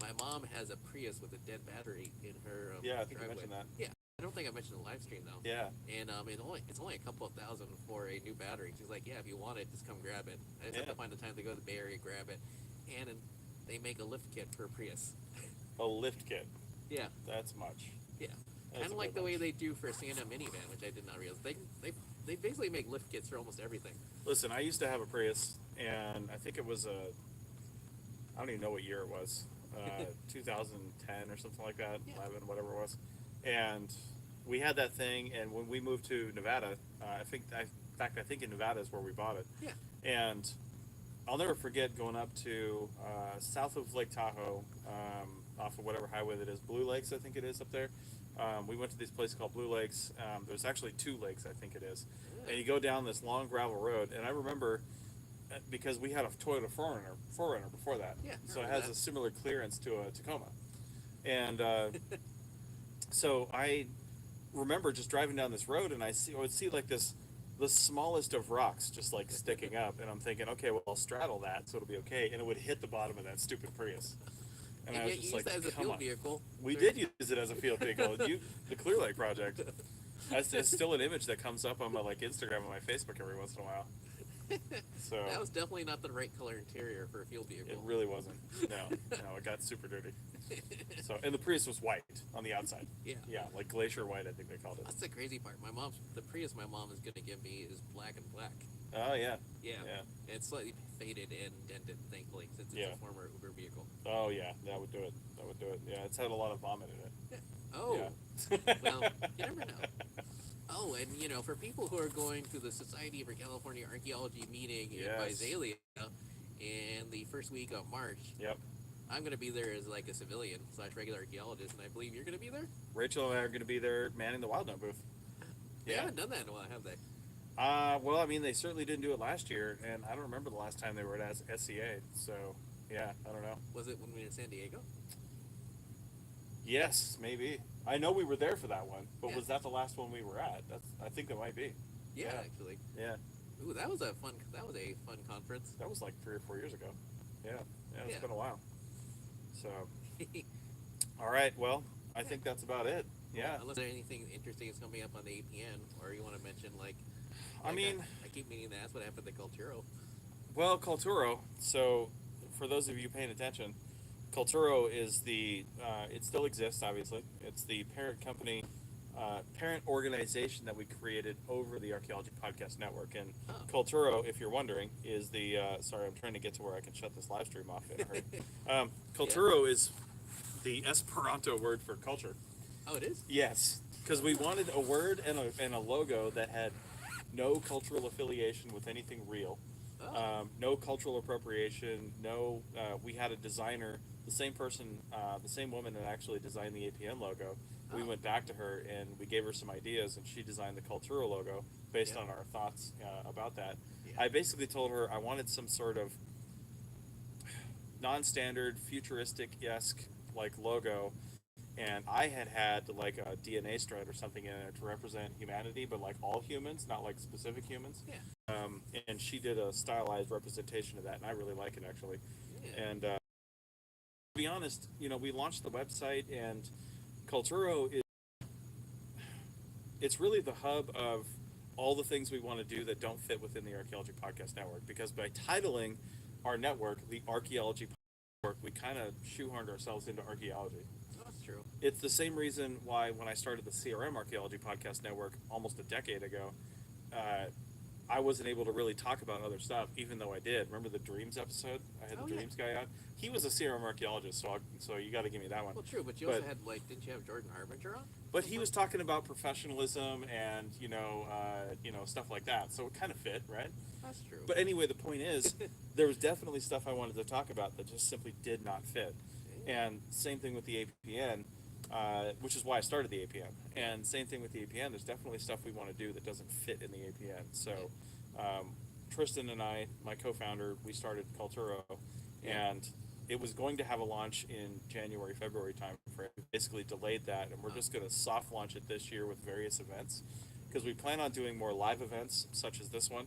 My mom has a Prius with a dead battery in her yeah, I think driveway. you mentioned that. Yeah, I don't think I mentioned the live stream though. Yeah. And it's only a couple of thousand for a new battery. She's like, yeah, if you want it, just come grab it. I just have to find the time to go to the Bay Area, grab it, and they make a lift kit for a Prius. A lift kit. Yeah. That's much. Yeah. Kind of like the way they do for a Santa minivan, which I did not realize. They basically make lift kits for almost everything. Listen, I used to have a Prius, and I think it was I don't even know what year it was, 2010 or something like that, 11, whatever it was. And we had that thing, and when we moved to Nevada, I think in Nevada is where we bought it. Yeah. And I'll never forget going up to south of Lake Tahoe, off of whatever highway that is, Blue Lakes, I think it is up there. We went to this place called Blue Lakes. There's actually 2 lakes, I think it is. And you go down this long gravel road, and I remember because we had a Toyota 4Runner before that, so it has a similar clearance to a Tacoma. And so I remember just driving down this road, and I would see like the smallest of rocks just like sticking up, and I'm thinking, okay, well, I'll straddle that, so it'll be okay, and it would hit the bottom of that stupid Prius. And I was just like, that as a field vehicle. We did use it as a field vehicle. The Clear Lake project. It's still an image that comes up on my Instagram and my Facebook every once in a while. So that was definitely not the right color interior for a field vehicle. It really wasn't. No, it got super dirty. So, and the Prius was white on the outside. Yeah. Yeah, like glacier white, I think they called it. That's the crazy part. The Prius my mom is gonna give me is black and black. Oh yeah. Yeah. It's slightly faded and dented, thankfully, since it's a former Uber vehicle. Oh yeah, that would do it. Yeah, it's had a lot of vomit in it. Yeah. Oh. Yeah. Well, you never know. Oh, and you know, for people who are going to the Society for California Archaeology meeting in Visalia in the first week of March. Yep. I'm going to be there as like a civilian / regular archaeologist, and I believe you're going to be there? Rachel and I are going to be there manning the WildNote booth. They haven't done that in a while, have they? Well, I mean, they certainly didn't do it last year, and I don't remember the last time they were at SCA, so, yeah, I don't know. Was it when we were in San Diego? Yes, maybe. I know we were there for that one, but was that the last one we were at? I think that might be. Yeah, actually. Yeah. Ooh, that was a fun conference. That was like 3 or 4 years ago. Yeah. Yeah, it's Yeah. been a while. So, all right. Well, I think that's about it. Yeah. Unless there's anything interesting is coming up on the APN, or you want to mention I mean, I keep meaning to ask what happened to Culturo. well, Culturo. So, for those of you paying attention, Culturo is it still exists, obviously. It's the parent company, parent organization that we created over the Archaeology Podcast Network. And Oh. Culturo, if you're wondering, is sorry, I'm trying to get to where I can shut this live stream off in a hurry. Culturo is the Esperanto word for culture. Oh, it is? Yes, because we wanted a word and a logo that had no cultural affiliation with anything real. Oh. No cultural appropriation. No, we had a designer, the same person, the same woman that actually designed the APN logo. We went back to her and we gave her some ideas, and she designed the Cultura logo based on our thoughts about that. Yeah. I basically told her I wanted some sort of non-standard, futuristic-esque like logo, and I had like a DNA strand or something in it to represent humanity, but like all humans, not like specific humans. Yeah. And she did a stylized representation of that, and I really like it actually. Yeah. And to be honest, we launched the website, and Culturo it's really the hub of all the things we want to do that don't fit within the Archaeology Podcast Network, because by titling our network the Archaeology Network, we kind of shoehorned ourselves into archaeology. That's true. It's the same reason why when I started the CRM Archaeology Podcast Network almost a decade ago, I wasn't able to really talk about other stuff, even though I did. Remember the Dreams episode? I had the Dreams guy on. He was a CRM archaeologist, so you got to give me that one. Well, true, but you also had didn't you have Jordan Harbinger on? But he was talking about professionalism and stuff like that, so it kind of fit, right? That's true. But anyway, the point is, there was definitely stuff I wanted to talk about that just simply did not fit. And same thing with the APN, which is why I started the APN. And same thing with the APN, there's definitely stuff we want to do that doesn't fit in the APN. So Tristan and I, my co-founder, we started Culturo, and it was going to have a launch in January, February time frame. We basically delayed that, and we're just going to soft launch it this year with various events, because we plan on doing more live events such as this one,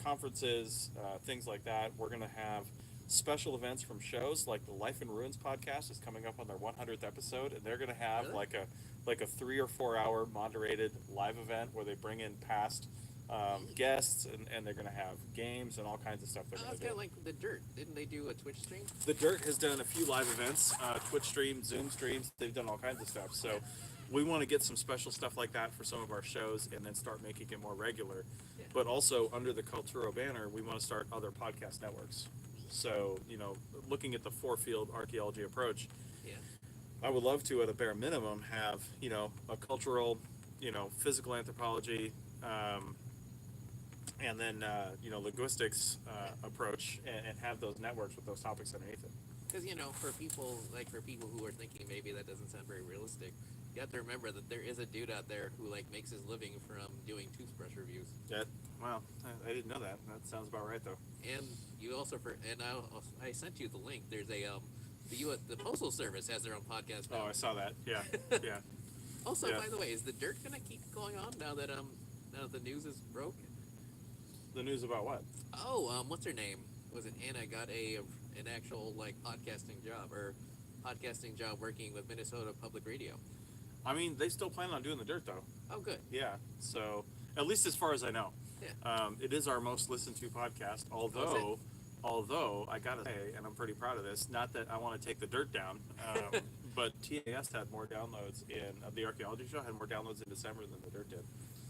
conferences, things like that. We're going to have special events from shows, like the Life in Ruins podcast is coming up on their 100th episode, and they're going to have like a 3 or 4 hour moderated live event where they bring in past guests, and they're going to have games and all kinds of stuff they're going to do. Kind of like the Dirt. Didn't they do a Twitch stream? The Dirt has done a few live events, Twitch streams, Zoom streams. They've done all kinds of stuff. So we want to get some special stuff like that for some of our shows, and then start making it more regular. Yeah. But also under the Culturo banner, we want to start other podcast networks. So, looking at the 4-field archaeology approach, I would love to, at a bare minimum, have, a cultural, physical anthropology, and then, linguistics approach, and have those networks with those topics underneath it. Because, for people who are thinking maybe that doesn't sound very realistic, you have to remember that there is a dude out there who makes his living from doing toothbrush reviews. Wow, I didn't know that. That sounds about right, though. And you also I sent you the link. There's the Postal Service has their own podcast now. Oh, I saw that. Yeah, yeah. Also, by the way, is the Dirt gonna keep going on now that the news is broke? The news about what? Oh, what's her name? Was it Anna got an actual podcasting job working with Minnesota Public Radio? I mean, they still plan on doing the Dirt, though. Oh, good. Yeah. So, at least as far as I know. Yeah. It is our most listened to podcast, although I gotta say, and I'm pretty proud of this, not that I want to take the Dirt down, but TAS had more downloads the Archaeology show had more downloads in December than the Dirt did.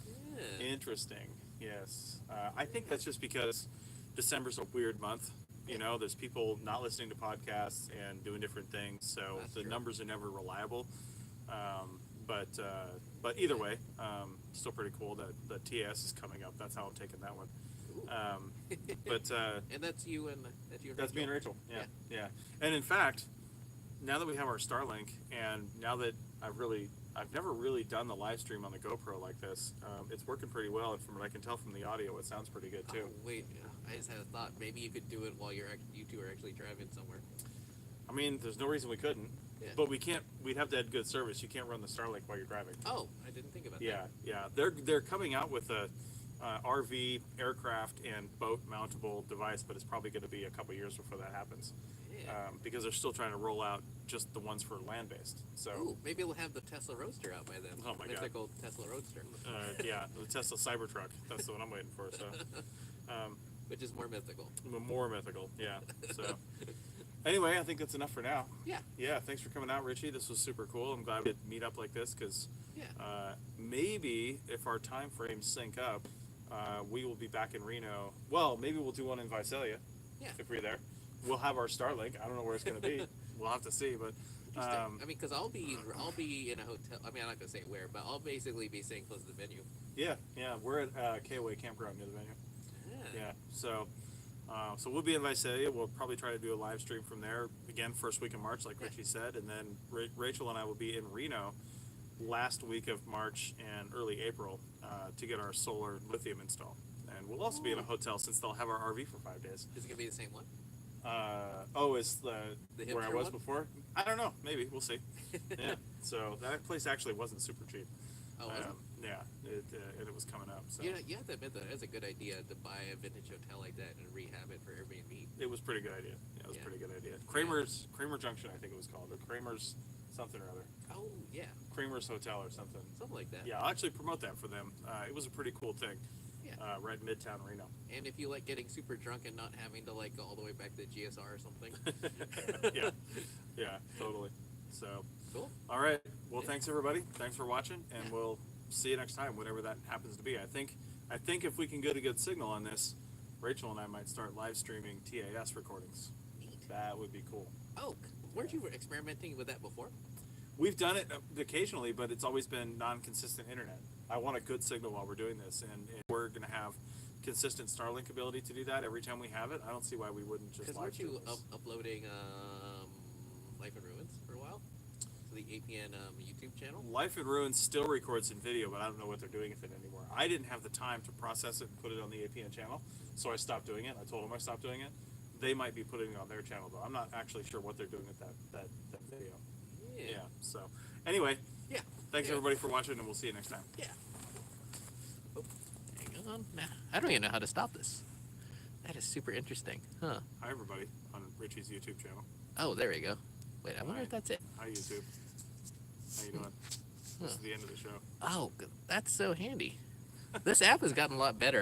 Yeah. Interesting. Yes. I think that's just because December's a weird month. There's people not listening to podcasts and doing different things, so That's the true. numbers are never reliable. But either way, still pretty cool that TAS is coming up. That's how I'm taking that one. And that's you and That's me and Rachel. Yeah. And in fact, now that we have our Starlink, and now that I've never really done the live stream on the GoPro like this, it's working pretty well. And from what I can tell from the audio, it sounds pretty good too. Oh, wait, I just had a thought. Maybe you could do it while you two are actually driving somewhere. I mean, there's no reason we couldn't. Yeah. But we can't. We'd have to have good service. You can't run the Starlink while you're driving. Oh, I didn't think about Yeah, that. yeah. They're coming out with a RV, aircraft, and boat mountable device, but it's probably going to be a couple years before that happens. Yeah. Because they're still trying to roll out just the ones for land based. So Ooh, maybe we'll have the Tesla Roadster out by then. Oh my God. Mythical Tesla Roadster. yeah, the Tesla Cybertruck. That's the one I'm waiting for. So Which is more mythical. more mythical. Yeah. So anyway, I think that's enough for now. Yeah. Yeah. Thanks for coming out, Richie. This was super cool. I'm glad we could meet up like this because Yeah. maybe if our time frames sync up, we will be back in Reno. Well, maybe we'll do one in Visalia. Yeah. If we're there. We'll have our Starlink. I don't know where it's going to be. We'll have to see, but Interesting. I mean, because I'll be in a hotel. I mean, I'm not gonna say where, but I'll basically be staying close to the venue. yeah, we're at KOA Campground near the venue. Yeah, so we'll be in Visalia. We'll probably try to do a live stream from there again first week of March, like Richie said, and then Rachel and I will be in Reno last week of March and early April to get our solar lithium installed. And we'll also be in a hotel since they'll have our RV for 5 days. Is it gonna be the same one? It's The where I hipster was one? before. I don't know. Maybe we'll see. Yeah. So that place actually wasn't super cheap. Oh, was it? Yeah. It was coming up. So You have to admit that it's a good idea to buy a vintage hotel like that and rehab it for Airbnb. it was a pretty good idea. Yeah, it was a Yeah. pretty good idea. Kramer Junction, I think it was called, or Kramer's something or other. Oh yeah, Kramer's Hotel or something. something like that. Yeah, I'll actually promote that for them. It was a pretty cool thing. Yeah. Right in Midtown Reno. And if you like getting super drunk and not having to like go all the way back to the GSR or something. yeah, totally. So, Cool. all right. Well, thanks everybody. Thanks for watching, and Yeah. we'll see you next time, whatever that happens to be. I think if we can get a good signal on this, Rachel and I might start live streaming TAS recordings. Neat. That would be cool. Oh, weren't you experimenting with that before? We've done it occasionally, but it's always been non-consistent internet. I want a good signal while we're doing this, and we're going to have consistent Starlink ability to do that every time we have it. I don't see why we wouldn't just Because live weren't stream you this. uploading Life in Ruins for a while to the APN YouTube channel? Life in Ruins still records in video, but I don't know what they're doing with it anymore. I didn't have the time to process it and put it on the APN channel, so I stopped doing it. I told them I stopped doing it. They might be putting it on their channel, though. I'm not actually sure what they're doing with that video. Yeah. So, anyway, Yeah. thanks Yeah. everybody for watching, and we'll see you next time. Yeah. Oh, hang on. Nah, I don't even know how to stop this. That is super interesting. Huh. Hi everybody on Richie's YouTube channel. Oh, there we go. Wait, I wonder Hi. if that's it. Hi YouTube. How you doing? This is the end of the show. Oh, that's so handy. This app has gotten a lot better.